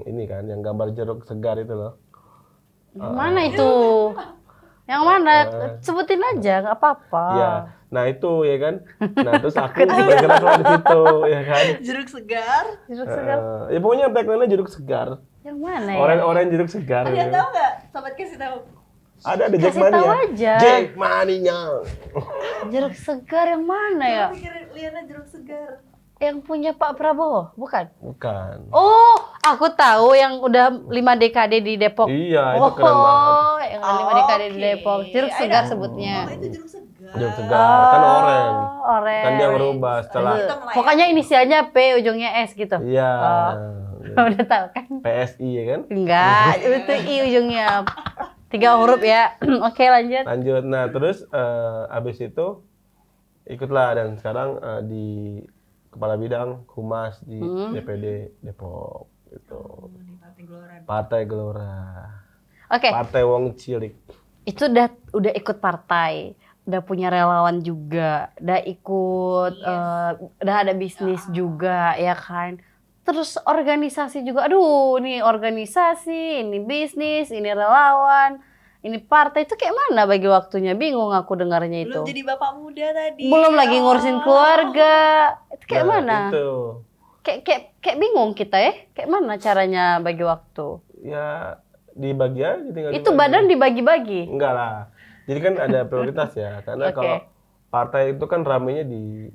ini kan, yang gambar jeruk segar itu loh. Yang mana itu? Yang mana? Sebutin aja, nggak apa-apa. Iya. Nah itu ya kan. Nah terus aku bergerak lah di situ, ya kan. Jeruk segar. Jeruk segar. Ya pokoknya tagline-nya jeruk segar. Yang mana ya? Orang jeruk segar. Ada yang tahu nggak? Sobat kasih tahu. Ada Jack Kasih tahu Mania. aja. Jack Mania. Jeruk segar yang mana ya? Pikir Liana jeruk segar. Yang punya Pak Prabowo, bukan? Bukan. Oh, aku tahu yang udah 5 dekade di Depok. Iya, itu keren banget. Yang 5 dekade di Oke. Depok. Jeruk segar Ayo. sebutnya. Oh, itu jeruk segar. Jeruk segar kan orange. Orange. Kan dia merubah setelah Hitam lah ya. Pokoknya inisialnya P, ujungnya S gitu. iya. Udah tahu kan? PSI ya kan? Enggak, itu I ujungnya. 3 huruf ya. Oke, lanjut. Lanjut. Nah, terus abis itu ikutlah dan sekarang di Kepala Bidang Humas di DPD Depok gitu. Di Partai Gelora. Partai Gelora. Oke. Partai Wong Cilik. itu udah ikut partai, udah punya relawan juga, udah ikut udah ada bisnis juga ya kan. Terus organisasi juga, aduh ini organisasi, ini bisnis, ini relawan, ini partai, itu kayak mana bagi waktunya? Bingung aku dengarnya itu. Belum jadi bapak muda tadi. Belum lagi ngurusin keluarga, itu kayak Nah, mana? Itu. Kayak bingung kita ya, kayak mana caranya bagi waktu? Ya dibagi aja, tinggal Itu dibagi. badan dibagi-bagi. Enggak lah. Jadi kan ada prioritas ya, karena Oke. kalau partai itu kan ramenya di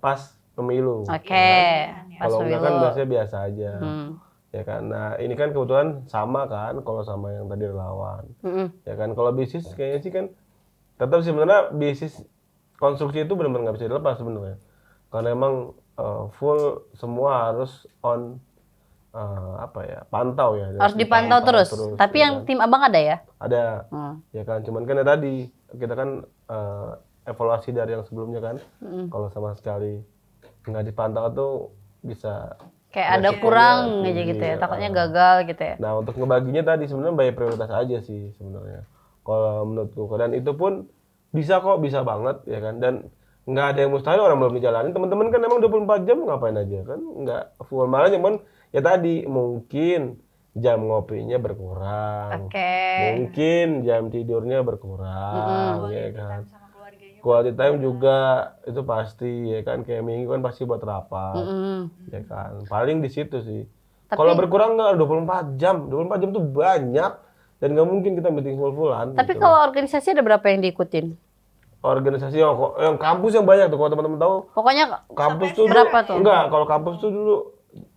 pas pemilu. Oke, pas Kalau enggak kan pemilu. biasanya biasa aja. Ya kan. Nah, ini kan kebetulan sama kan kalau sama yang tadi relawan. Ya kan, kalau bisnis kayaknya sih kan tetap sebenarnya bisnis konstruksi itu benar-benar nggak bisa dilepas sebenarnya. Karena emang full semua harus on pantau ya. Harus dipantau terus. Tapi ya yang kan. tim abang ada ya? Ada. Ya kan, cuman kan ya tadi kita kan evaluasi dari yang sebelumnya kan. Kalau sama sekali nggak dipantau tuh bisa Kayak ada resikonya kurang aja tinggi, gitu ya, ya. takutnya gagal gitu ya. Nah, untuk ngebaginya tadi sebenarnya by prioritas aja sih sebenarnya. Kalau menurutku, dan itu pun bisa kok, bisa banget ya kan. Dan nggak ada yang mustahil orang belum dijalanin. Teman-teman kan emang 24 jam ngapain aja kan? Nggak full, malah cuman ya tadi mungkin jam ngopinya berkurang. Oke. Mungkin jam tidurnya berkurang ya kan. Sama keluarganya. Quality time juga itu pasti ya kan, kayak minggu kan pasti buat rapat. Ya kan. Paling di situ sih. Kalau berkurang nggak 24 jam. 24 jam tuh banyak dan nggak mungkin kita meeting full-fullan. Tapi gitu. kalau organisasi ada berapa yang diikutin? Organisasi yang kampus yang banyak tuh, kalau teman-teman tahu. Pokoknya Kampus tuh berapa tuh? Enggak, kalau kampus tuh dulu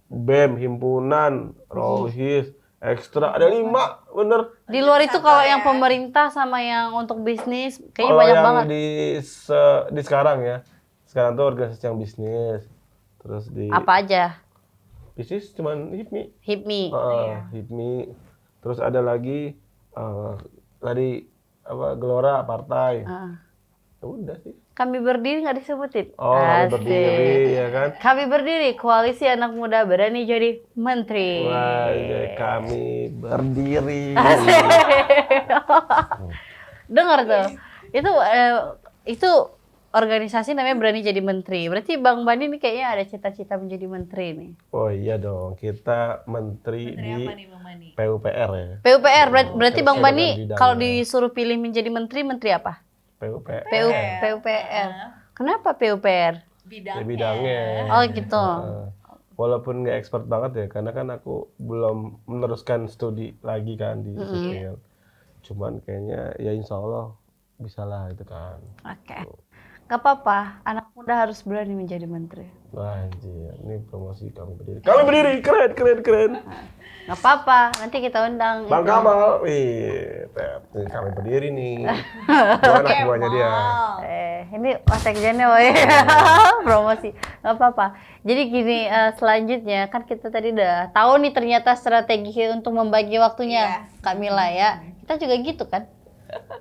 BEM, himpunan, Rohis, ekstra ada 5, bener. di luar itu kalau yang pemerintah sama yang untuk bisnis kayaknya Kalau banyak yang banget. di sekarang ya, sekarang tuh organisasi yang bisnis, terus di Apa aja? bisnis cuman HIPMI, HIPMI. HIPMI, terus ada lagi tadi Gelora Partai, ya udah sih. Kami berdiri nggak disebutin. Oh, kami Asik. berdiri ya kan. Kami berdiri, koalisi anak muda berani jadi menteri. Wah, ya, kami berdiri. Dengar tuh. Itu organisasi namanya berani jadi menteri. Berarti Bang Bani ini kayaknya ada cita-cita menjadi menteri nih. Oh iya dong, kita menteri Menteri di apa nih Bang Mani? PUPR ya. PUPR berarti terus Bang dengan Bani bidangnya. kalau disuruh pilih menjadi menteri, menteri apa? PUPR. PUPR. Kenapa PUPR? Bidangnya. Bidangnya. Oh gitu. Walaupun nggak expert banget ya, karena kan aku belum meneruskan studi lagi kan di sipil. Cuman kayaknya ya insya Allah bisa lah itu kan. Oke. Gak apa-apa, anak muda harus berani menjadi menteri. Wah anjir, ini promosi kami berdiri. Kami berdiri, keren. Gak apa-apa, nanti kita undang. Bang Kamal, wih, nih, kami berdiri nih. Gua anak buahnya dia. Ini wasekjennya woy. Promosi, gak apa-apa. Jadi gini, selanjutnya kan kita tadi udah tahu nih ternyata strategi untuk membagi waktunya, Kak Mila ya. Kita juga gitu kan.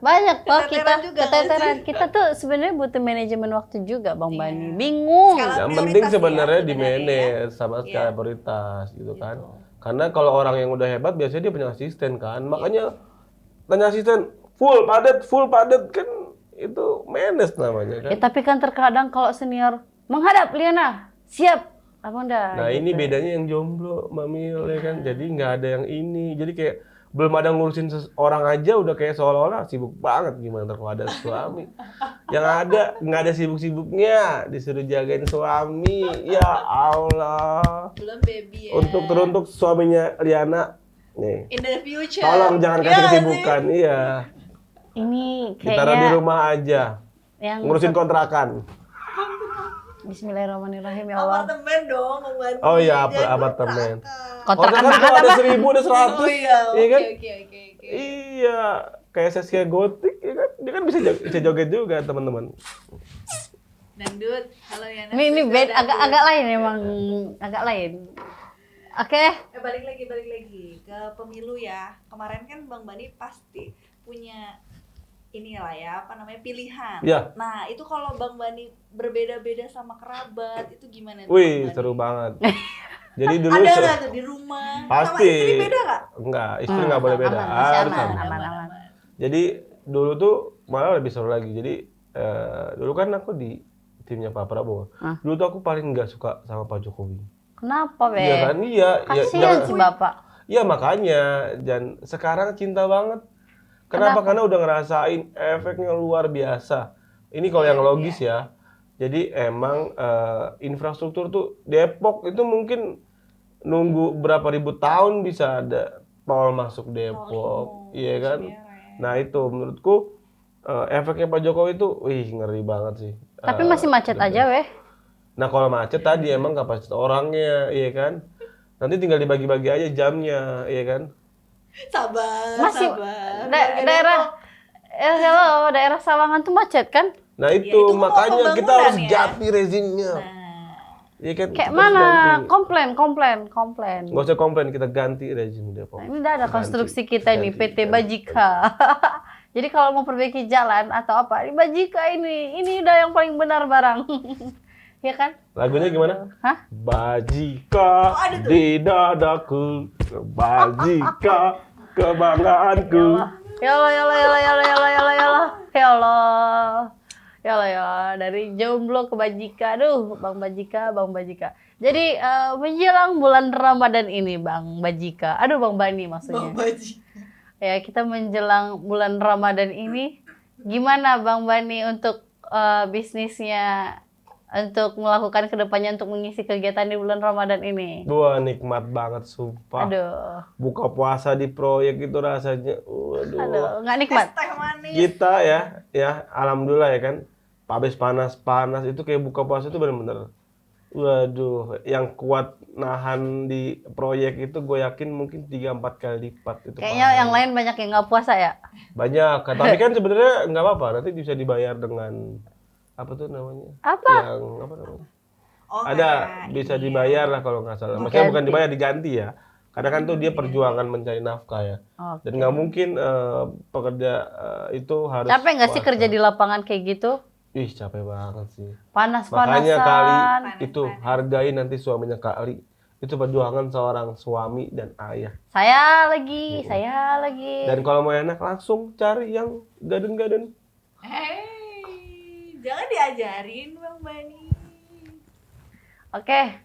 Banyak toh kita keteteran. Kita tuh sebenarnya butuh manajemen waktu juga Bang Bani. Bingung. Skala Yang prioritas penting ya, sebenarnya di sebenarnya manage sama skala prioritas gitu kan. Karena kalau orang yang udah hebat biasanya dia punya asisten kan. Makanya tanya asisten full padat kan itu manage namanya kan. Tapi kan terkadang kalau senior menghadap Liana, siap. Abang dah. Nah ini bedanya yang jomblo, Mamil ya kan. Jadi nggak ada yang ini. Jadi kayak belum ada ngurusin orang aja udah kayak seolah-olah sibuk banget, gimana kalau ada suami. Yang ada nggak ada sibuk-sibuknya, disuruh jagain suami. Ya Allah. Belum baby ya. Untuk suaminya Liana nih. In the future. Tolong jangan kasih Iya kesibukan, iya. Ini Ditaruh di kayaknya rumah aja. yang Ngurusin kontrakan. Bismillahirrahmanirrahim ya Allah. Apartemen dong, Bang Mani. Oh iya, Jangan apartemen. Kontrakan Kontrakan banget tuh ada apa? 1000, ada 100. Oh iya, Iya kan? oke. Iya, kayak Saskia Gotik, ya kan? Dia kan bisa joget juga, teman-teman. Dangdut, halo ya. Ini beda, agak lain emang, agak lain. Oke. Balik lagi ke pemilu ya. Kemarin kan Bang Bani pasti punya inilah ya, apa namanya, pilihan. Iya. Nah, itu kalau Bang Bani berbeda-beda sama kerabat, itu gimana? tuh, Wih, Bang Bani? seru banget. Jadi dulu Ada nggak tuh di rumah? Pasti. Sama istri beda nggak? Enggak, istri nggak boleh beda. Aman, masih Harus aman, sama. aman. Jadi dulu tuh malah lebih seru lagi. Jadi dulu kan aku di timnya Pak Prabowo. Dulu tuh aku paling nggak suka sama Pak Jokowi. Kenapa, Be? Iya kan? Iya. Kasihan si Bapak. Iya makanya. Dan sekarang cinta banget. Kenapa? Karena udah ngerasain efeknya luar biasa. Ini kalau yang logis ya. Jadi emang infrastruktur tuh Depok itu mungkin nunggu berapa ribu tahun bisa ada tol masuk Depok. Iya kan? Nah itu menurutku efeknya Pak Jokowi itu, wih ngeri banget sih. Tapi masih macet aja, weh. Nah kalau macet tadi emang kapasitas orangnya, iya kan? Nanti tinggal dibagi-bagi aja jamnya, iya kan? Masih sabar. daerah Sawangan tuh macet kan? Nah itu, itu makanya kita harus pembangunan ya. ganti rezimnya. Iya kan? Kayak Kita harus mana? ganti. Komplain. Nggak usah komplain, kita ganti rezim Depok. Nah, ini udah ada Ganti. konstruksi kita nih, Ganti. PT Bajika. Jadi kalau mau perbaiki jalan atau apa, ini Bajika ini udah yang paling benar barang. Ya kan? Lagunya gimana? Hah? Bajika di dadaku, Bajika kebanggaanku. Ya Allah, dari jomblo ke Bajika. Aduh, Bang Bajika. Jadi menjelang bulan Ramadan ini, Bang Bajika. Aduh, Bang Bani maksudnya. Ya, kita menjelang bulan Ramadan ini, gimana Bang Bani untuk bisnisnya, untuk melakukan kedepannya untuk mengisi kegiatan di bulan Ramadan ini? Wah, nikmat banget, sumpah. Aduh, Buka puasa di proyek itu rasanya, waduh. nggak nikmat. Teh manis. Kita ya, alhamdulillah ya kan. Habis panas itu kayak buka puasa itu bener-bener. Waduh, yang kuat nahan di proyek itu gue yakin mungkin 3-4 kali lipat itu. Kayaknya yang lain banyak yang nggak puasa ya. Banyak, tapi kan sebenarnya nggak apa-apa, nanti bisa dibayar dengan apa tuh namanya? Apa? Yang apa namanya? Oh, Ada kayak bisa ini dibayar lah kalau nggak salah. Maksudnya bukan Diganti. dibayar, diganti ya. Karena kan tuh dia perjuangan mencari nafkah ya. Oke. Dan nggak mungkin pekerja itu harus Capek nggak sih puasa. kerja di lapangan kayak gitu? Ih, capek banget sih. Panas-panasan. Makanya kali Panas-panas. itu hargai nanti suaminya Kali. Itu perjuangan seorang suami dan ayah. Saya lagi. Dan kalau mau enak langsung cari yang garden. Jangan diajarin Bang Bani. Oke,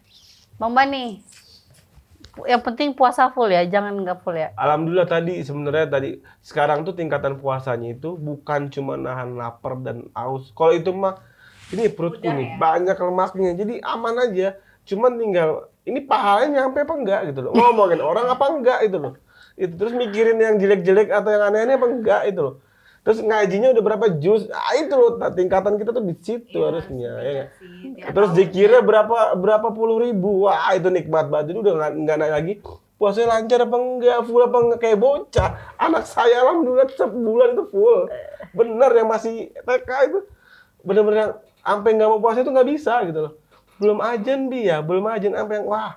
Bang Bani. Yang penting puasa full ya, jangan nggak full ya. Alhamdulillah sebenarnya sekarang tuh tingkatan puasanya itu bukan cuma nahan lapar dan haus. Kalau itu mah ini perutku Udah nih ya? banyak lemaknya. Jadi aman aja. Cuman tinggal ini pahalanya nyampe apa enggak gitu loh. Ngomongin orang apa enggak itu loh. Itu terus mikirin yang jelek-jelek atau yang aneh-aneh apa enggak itu loh. Terus ngajinya udah berapa juz? Itu loh tingkatan kita tuh di situ harusnya ya nggak? Terus zikirnya berapa puluh ribu. Wah, itu nikmat banget. Jadi udah nggak naik lagi. Puasanya lancar apa enggak, full apa enggak, kayak bocah. Anak saya alhamdulillah sebulan itu full. Bener yang masih TK itu bener-bener sampai nggak mau puasa itu nggak bisa gitu loh. Belum ajan sampai yang wah.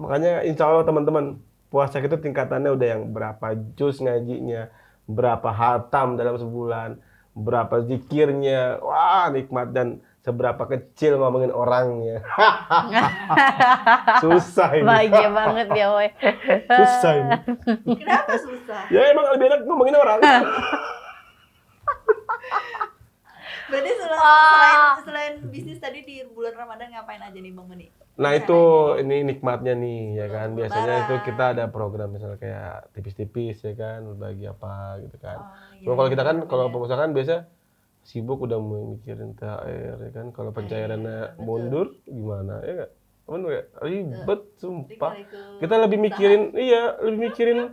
Makanya insya Allah teman-teman puasa itu tingkatannya udah yang berapa juz ngajinya, berapa hatam dalam sebulan, berapa zikirnya, wah nikmat, dan seberapa kecil ngomongin orangnya. Susah ini. Bahagia banget ya, woy. Susah ini. Kenapa susah? Ya emang lebih enak ngomongin orang. Berarti selain bisnis tadi di bulan Ramadan ngapain aja nih Bang Bani? Nah itu ini nikmatnya nih ya kan. Biasanya itu kita ada program misalnya kayak tipis-tipis ya kan, bagi apa gitu kan. iya, Kalau kita kan kalau pengusaha kan biasa sibuk udah mikirin THR ya kan. Kalau pencairannya mundur gimana ya nggak? Bener nggak? Ribet sumpah. Kita lebih mikirin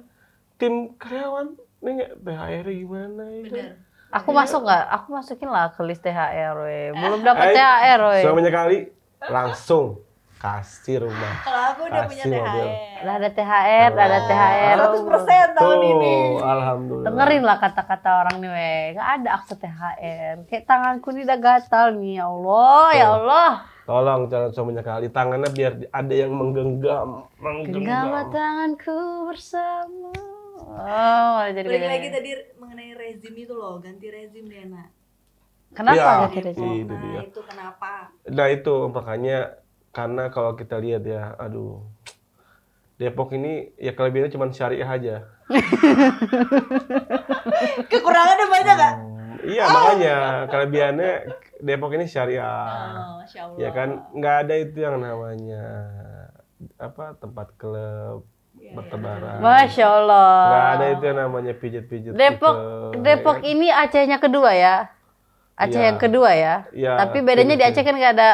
tim karyawan nih nggak, THR gimana ya kan? Bener. Aku masuk nggak? Aku masukin lah ke list THR, we. Belum dapat THR, we. Suaminya Kali langsung kasih rumah. Kalau aku udah punya Kasih mobil. THR. Udah ada THR, udah ada THR. 100% tahun ini. Alhamdulillah. Dengerin lah kata-kata orang nih, we. Nggak ada akse THR. Kayak tanganku nih udah gatal nih, ya Allah, ya Allah. Tolong calon suaminya Kali, tangannya biar ada yang menggenggam. Genggamlah tanganku bersama. Oh, jadi Balik gini. lagi tadi mengenai rezim itu loh, ganti rezim deh nak. Kenapa Ya, ganti rezim? itu dia. Nah itu kenapa? Nah itu makanya karena kalau kita lihat ya, aduh, Depok ini ya kelebihannya cuma syariah aja. Kekurangannya banyak nggak? Iya makanya kelebihannya Depok ini syariah. Oh, Masya Allah. Ya kan nggak ada itu yang namanya tempat klub bertebaran. Masya Allah. Nggak ada itu yang namanya pijit-pijit. Depok ini Acehnya kedua ya? Aceh Iya. yang kedua ya? Iya, Tapi bedanya di Aceh kan nggak ada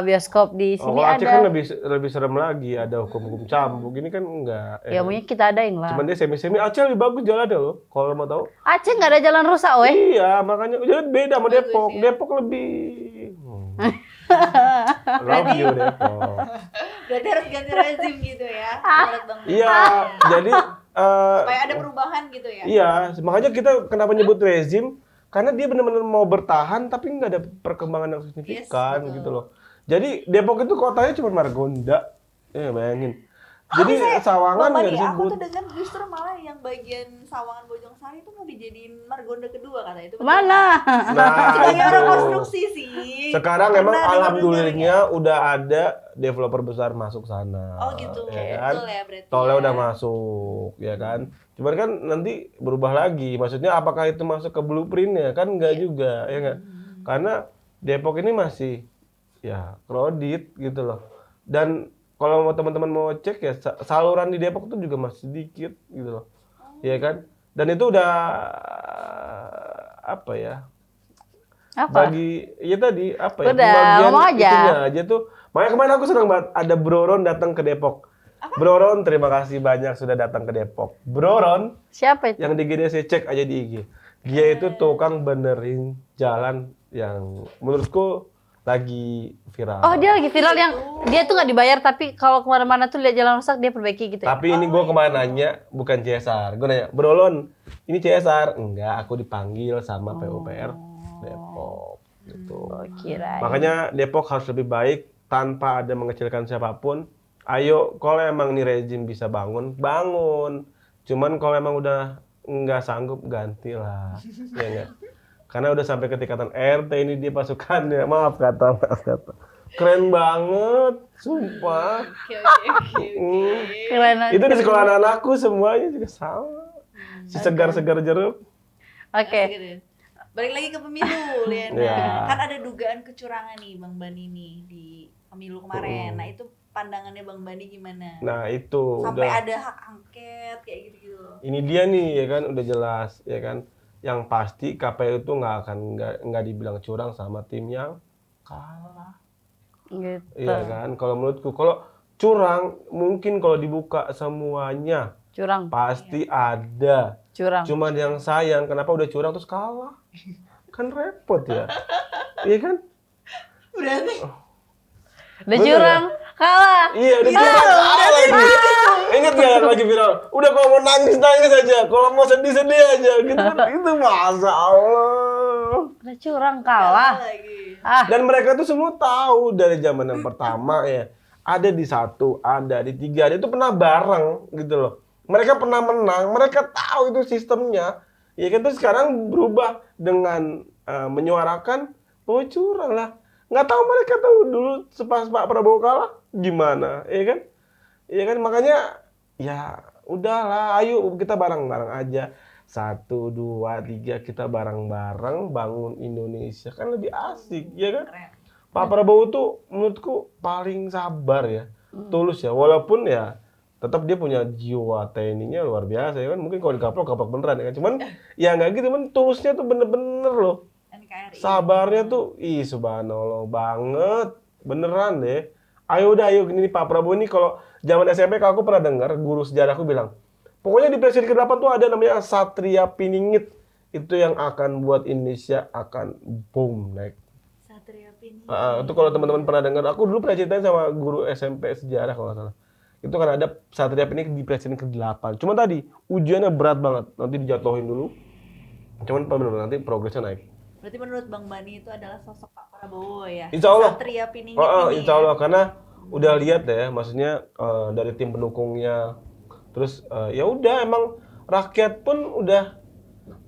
bioskop, di sini kalau Aceh ada. kan lebih serem lagi, ada hukum-hukum cambuk. Ini kan enggak. Ya maunya kita adain lah. Cuman dia semi-semi Aceh lebih bagus jalannya loh. Kalau mau tahu. Aceh nggak ada jalan rusak weh. Iya, makanya jadi beda sama Depok. ya. Depok lebih love you Depok. Berarti harus ganti rezim gitu ya, menurut Bang Bani. Iya, jadi Supaya ada perubahan gitu ya. iya, makanya kita kenapa nyebut rezim? Karena dia benar-benar mau bertahan tapi nggak ada perkembangan yang signifikan Yes, betul. gitu loh. Jadi Depok itu kotanya cuma Margonda. Bayangin. Jadi Sawangan Bang nggak Bani, aku disebut. tuh dengar justru malah yang bagian Sawangan Bojong Sari itu mau dijadiin Margonda kedua katanya itu. betul Mana? Nah, Sebagai orang itu. konstruksi sih. Sekarang Karena emang dengar-dengar alhamdulillahnya udah ada developer besar masuk sana. Oh gitu. Ya kan? Betul ya berarti. Tolnya ya. udah masuk, ya kan? Cuman kan nanti berubah lagi. Maksudnya apakah itu masuk ke blueprintnya? Kan enggak juga, ya nggak? Karena Depok ini masih ya kredit gitu loh. Dan kalau mau teman-teman mau cek ya saluran di Depok tuh juga masih sedikit gitu loh. Ya kan? Dan itu udah apa ya? Apa? Udah, Udah, ngomong aja. itunya aja tuh. Makanya kemarin aku senang banget ada Broron datang ke Depok. Broron, terima kasih banyak sudah datang ke Depok. Broron Siapa itu? yang di GDC cek aja di IG. Dia itu tukang benerin jalan yang menurutku lagi viral. Oh dia lagi viral yang dia tuh nggak dibayar tapi kalau kemana-mana tuh lihat jalan rusak dia perbaiki gitu ya? Tapi ini gue kemarin nanya bukan CSR. Gue nanya, Brolon, ini CSR? Enggak, aku dipanggil sama PUPR Depok. Gitu. Kirain. Makanya Depok harus lebih baik tanpa ada mengecilkan siapapun. Ayo, kalau emang nih rezim bisa bangun, bangun. Cuman kalau emang udah nggak sanggup, gantilah. Ya nggak? Karena udah sampai ke tingkatan RT ini dia pasukannya. Maaf kata. Keren banget, sumpah. Oke. Keren. Itu di sekolah anak-anakku semuanya juga sama. Si segar-segar jeruk. Oke. Gitu. Balik lagi ke pemilu, Liana. Ya. Kan ada dugaan kecurangan nih Bang Bani nih di pemilu kemarin. Nah, itu pandangannya Bang Bani gimana? Nah itu Sampai udah. ada hak angket kayak gitu-gitu. Ini dia nih ya kan udah jelas ya kan. Yang pasti KPU itu nggak dibilang curang sama tim yang kalah. Gitu. Iya kan. Kalau menurutku kalau curang mungkin kalau dibuka semuanya Curang. pasti ada. Curang. Cuman yang sayang kenapa udah curang terus kalah? Kan repot ya. Iya kan? Berarti Udah Bener curang. Kalah. Iya, udah curang kalah lagi. Ingat nggak yang lagi viral? Udah kalau mau nangis aja, kalau mau sedih aja, gitu kan? Itu masa Allah. Udah curang kalah. lagi. Dan mereka tuh semua tahu dari zaman yang pertama ya. Ada di 1, ada di 3, ada itu pernah bareng gitu loh. Mereka pernah menang, mereka tahu itu sistemnya. Ya kan terus sekarang berubah dengan menyuarakan bahwa curang lah. Nggak tahu mereka tahu dulu pas Pak Prabowo kalah gimana, ya kan? Ya kan makanya ya udahlah, ayo kita bareng-bareng aja. 1, 2, 3 kita bareng-bareng bangun Indonesia kan lebih asik, ya kan? Keren. Pak Prabowo tuh menurutku paling sabar ya, tulus ya. Walaupun ya tetap dia punya jiwa TNI-nya luar biasa ya kan. Mungkin kalau dikaplok beneran ya kan. Cuman ya nggak gitu, cuman tulusnya tuh bener-bener loh. NKRI. Sabarnya tuh, subhanallah banget, beneran deh. Ayo gini nih Pak Prabowo ini kalau zaman SMP aku pernah dengar guru sejarahku bilang, pokoknya di presiden ke-8 tuh ada namanya Satria Piningit. Itu yang akan buat Indonesia akan boom naik. Satria Piningit. Itu kalau teman-teman pernah dengar, aku dulu pernah ceritain sama guru SMP sejarah kalau nggak salah. Itu kan ada Satria Piningit di presiden ke-8. Cuma tadi ujiannya berat banget, nanti dijatuhin dulu. Cuman benar nanti progresnya naik. Berarti menurut Bang Bani itu adalah sosok Pak Prabowo ya? Insya Allah. Satria Piningit ini Insya Allah ya? karena udah lihat ya, maksudnya dari tim pendukungnya, terus ya udah emang rakyat pun udah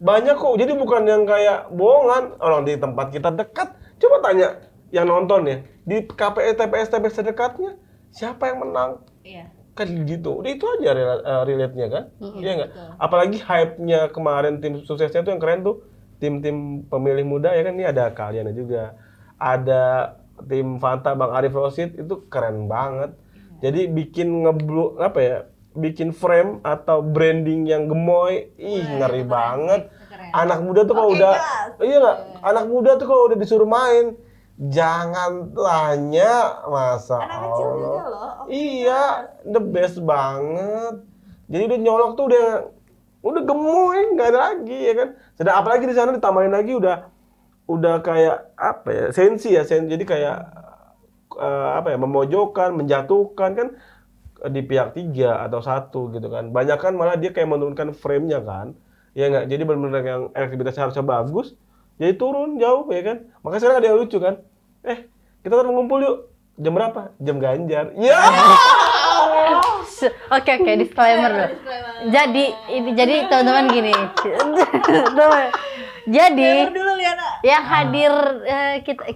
banyak kok. Jadi bukan yang kayak bohongan orang di tempat kita dekat. Coba tanya yang nonton ya di KPS TPS terdekatnya siapa yang menang? Iya. Kan gitu. Udah itu aja relate-nya kan? Iya nggak? Apalagi hype-nya kemarin tim suksesnya tuh yang keren tuh tim-tim pemilih muda ya kan, ini ada kalian juga. Ada tim Fanta Bang Arif Rosid itu keren banget. Jadi bikin apa ya? Bikin frame atau branding yang gemoy, ngeri banget. Keren. Anak muda tuh kalau udah, iya nggak? Anak muda tuh kalau udah disuruh main, jangan tanya, masa Anak kecil juga Allah. loh. Iya, the best banget. Jadi udah nyolok tuh udah gemoy, nggak ada lagi ya kan. Sedang apalagi di sana ditambahin lagi udah kayak apa ya? Sensi. Jadi kayak apa ya? Memojokkan, menjatuhkan kan di pihak 3 atau 1 gitu kan. Banyak kan malah dia kayak menurunkan frame-nya kan. Ya nggak, jadi benar-benar yang elektabilitasnya harusnya bagus, jadi turun jauh ya kan. Makanya sekarang ada yang lucu kan. Kita kan ngumpul yuk. Jam berapa? Jam Ganjar. Ya. Oke, disclaimer dulu. Jadi teman-teman gini. Jadi Disclaimer dulu Liana. yang hadir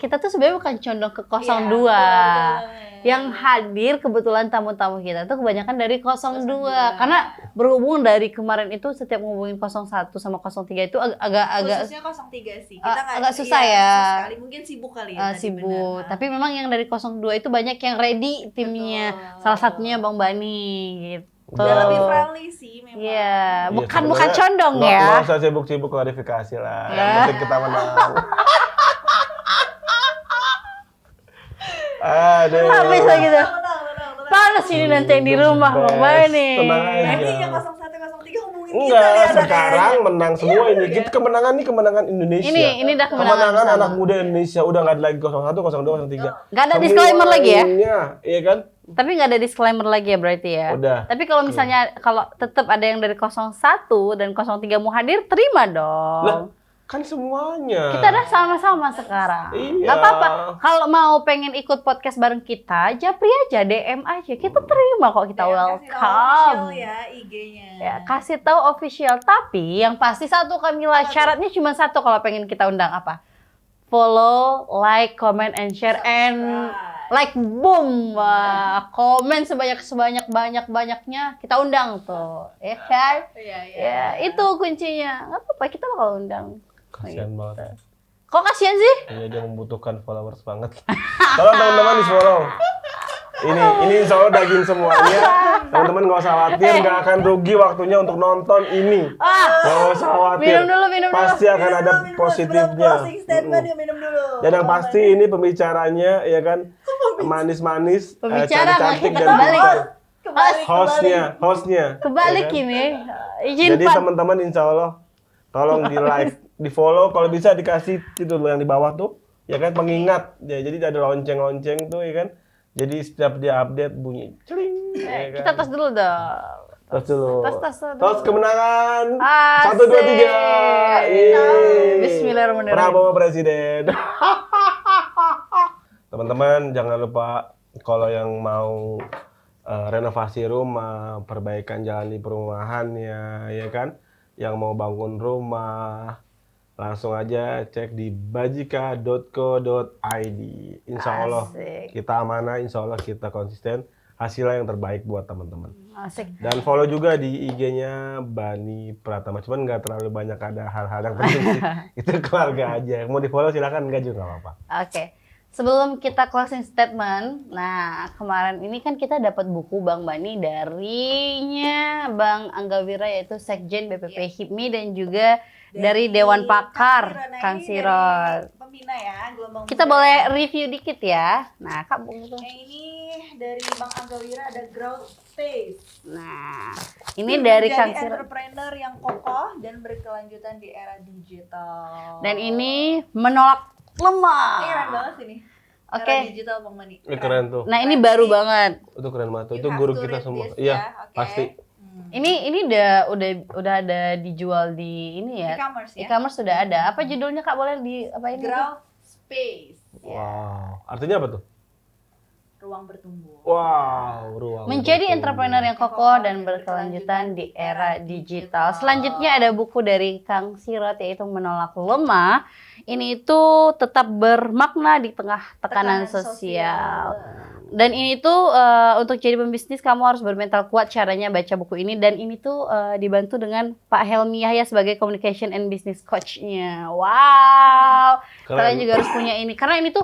kita tuh sebenarnya bukan condong ke 02. Yang hadir kebetulan tamu-tamu kita tuh kebanyakan dari 02. Karena berhubung dari kemarin itu setiap ngomongin 01 sama 03 itu agak Khususnya 03 sih. Kita nggak agak susah ya. susah sekali. Mungkin sibuk kali ya. tadi, sibuk. benar. Tapi memang yang dari 02 itu banyak yang ready timnya. Betul. Salah satunya Bang Bani gitu. Dia lebih friendly sih memang. Iya, bukan sebenarnya condong nggak ya. usah sibuk-sibuk klarifikasi lah. Ya. Yang penting kita menang. Aduh. Habis lah gitu. Tenang. Panas ini nanti yang di rumah Bang Bani. Tenang aja. Nanti yang 01, 03 hubungin kita Enggak, Liana, sekarang kayaknya. menang semua ini. Kita kemenangan nih kemenangan Indonesia. Ini dah kemenangan kemenangan bersama. anak muda Indonesia. Udah nggak ada lagi 01, 02, 03. Nggak ada disclaimer lagi ya? Semuanya, iya kan? Tapi nggak ada disclaimer lagi ya berarti ya. Udah. Tapi kalau misalnya kalau tetap ada yang dari 01 dan 03 mau hadir, terima dong. Lah, kan semuanya. Kita udah sama-sama sekarang. Iya. Gak apa-apa. Kalau mau pengen ikut podcast bareng kita, japri aja, DM aja. Kita terima kok, kita Kasih tahu welcome. official ya IG-nya. Ya, kasih tahu official. Tapi yang pasti satu Kamila, syaratnya cuma satu kalau pengen kita undang apa? Follow, like, comment, and share, and like, boom, wah, komen sebanyak-banyaknya kita undang tuh, ya kan? Iya. Ya, itu kuncinya. Nggak apa-apa, kita bakal undang. Kasian banget. Kok kasihan sih? Iya, dia membutuhkan followers banget. Tolong teman-teman di follow. Ini insya Allah daging semuanya. Teman-teman nggak usah khawatir, nggak akan rugi waktunya untuk nonton ini. Nggak usah khawatir. Minum dulu. Pasti akan ada positifnya. Closing statement yuk, minum dulu. Dan yang pasti ini pembicaranya ya kan manis-manis, Pembicara, cantik kita dan kembali. pintar. Kebalik. Hostnya. Kebalik ya kan? ini. Izin Jadi Pak. teman-teman insya Allah tolong di like, di follow, kalau bisa dikasih itu yang di bawah tuh, ya kan pengingat. Ya, jadi ada lonceng-lonceng tuh ya kan. Jadi setiap dia update bunyi celing. Ya kan? Kita tos dulu dong. Tos dulu. Tos dulu. Tos kemenangan. Asik. 1, 2, 3. Bismillahirrahmanirrahim. Prabowo Presiden. Teman-teman jangan lupa kalau yang mau renovasi rumah, perbaikan jalan di perumahannya, ya kan? Yang mau bangun rumah, langsung aja cek di bajika.co.id. Insya Allah Asik. kita amanah, insya Allah kita konsisten, hasilnya yang terbaik buat teman-teman. Asik. Dan follow juga di IG-nya Bani Pratama. Cuman nggak terlalu banyak ada hal-hal yang penting sih. Itu keluarga aja. Mau di follow silakan, nggak juga nggak apa-apa. Oke. Sebelum kita closing statement, nah kemarin ini kan kita dapat buku Bang Bani darinya Bang Angga Wira yaitu Sekjen BPP HIPMI dan juga dari Dewan Pakar Kang Sirot. Pembina ya, gelombang Kita muda. boleh review dikit ya. Nah, Kak Bung itu. Yang ini dari Bang Angga Wira ada Growth Space. Nah, ini dari Menjadi Kang Sirot. entrepreneur yang kokoh dan berkelanjutan di era digital. Dan ini menolak lemah. Ini keren banget ini. Oke. Era digital Bang Mani. Ini keren tuh. Nah, ini baru banget. Itu keren banget tuh. You Itu have guru to kita read semua. this Iya, ya, oke. pasti. Ini udah ada dijual di ini ya. E-commerce ya. E-commerce sudah ada. Apa judulnya Kak, boleh di apain? Growth Space. Wow. Artinya apa tuh? Ruang bertumbuh. Wow, ruang. Menjadi bertumbuh. entrepreneur yang kokoh dan berkelanjutan di era digital. Selanjutnya ada buku dari Kang Sirot yaitu Menolak Lemah. Ini itu tetap bermakna di tengah tekanan sosial. Dan ini tuh untuk jadi pembisnis kamu harus bermental kuat, caranya baca buku ini. Dan ini tuh dibantu dengan Pak Helmi Yahya sebagai Communication and Business Coach-nya. Wow, kalian juga harus punya ini. Karena ini tuh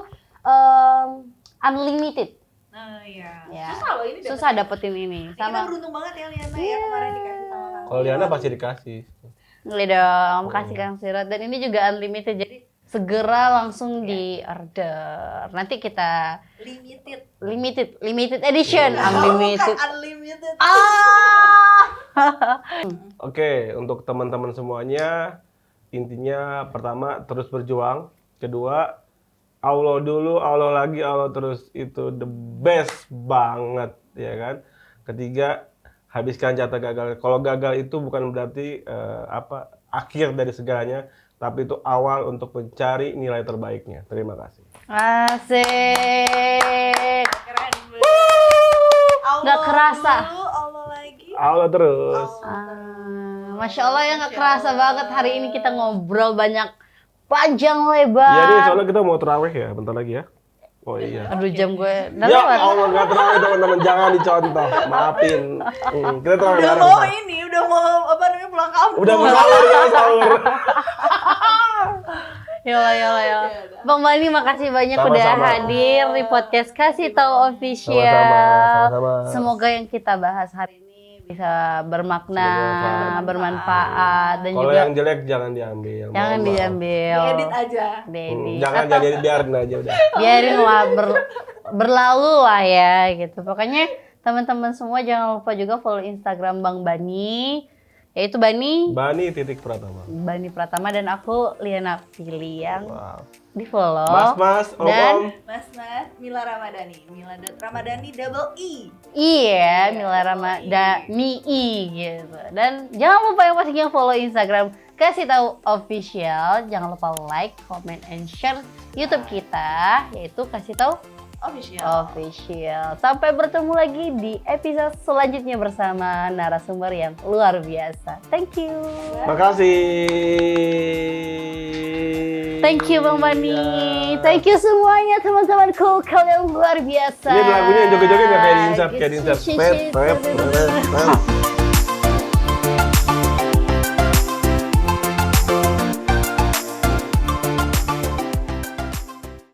unlimited. Nah, iya. Ya. Susah loh ini. Susah dapetin ini. Kita Sama beruntung banget ya Liana ya kemarin dikasih sama Kang. Kalau Liana pasti dikasih. Boleh dong, makasih Kang Sirot. Dan ini juga unlimited, jadi segera langsung di order. Nanti kita limited edition, unlimited. Bukan unlimited. Oke, untuk teman-teman semuanya, intinya pertama terus berjuang, kedua Allah dulu, Allah lagi, Allah terus, itu the best banget, ya kan? Ketiga, habiskan jatah gagal. Kalau gagal itu bukan berarti akhir dari segalanya, tapi itu awal untuk mencari nilai terbaiknya. Terima kasih. Asik. Keren banget. Nggak kerasa. Dulu, Allah lagi. Allah terus. Masya Allah ya, nggak kerasa banget hari ini kita ngobrol banyak, panjang lebar. Iya nih, soalnya kita mau terawih ya, bentar lagi ya. Oh iya. Aduh, jam gue udah Ya lewat. Allah, nggak terawih teman-teman, jangan dicontoh. Maafin. Kita terawih Udah bareng. mau ini, udah mau pulang kampung. Udah mau sahur ya, sahur. Yolah. Bang Bani, makasih banyak Sama-sama. udah hadir di podcast Kasih Tahu Official. Sama-sama. Semoga yang kita bahas hari ini bisa bermakna, bermanfaat, dan Kalau juga yang jelek jangan diambil. jangan Mohon maaf. diambil. Edit aja. Diedit. Jangan jadi biarin aja udah. Biarin lah berlalu lah ya gitu. Pokoknya teman-teman semua jangan lupa juga follow Instagram Bang Bani, yaitu Bani Pratama, dan aku Liana Piliang. Wow. Di follow. Mas, Dan- Om. Mas Mila Ramadhani. Ramadhani double E. Iya, Mila Ramadhani gitu. Dan jangan lupa yang pastinya follow Instagram Kasih Tahu Official. Jangan lupa like, comment, and share YouTube kita, yaitu Kasih Tahu Official. Sampai bertemu lagi di episode selanjutnya bersama narasumber yang luar biasa. Thank you. Makasih. Thank you Bang Bani. Thank you semuanya teman-temanku. Kalian luar biasa. Ini lagunya yang joget-joget nggak kayak di insert. Kayak di insert. Pep, pep, pep, pep.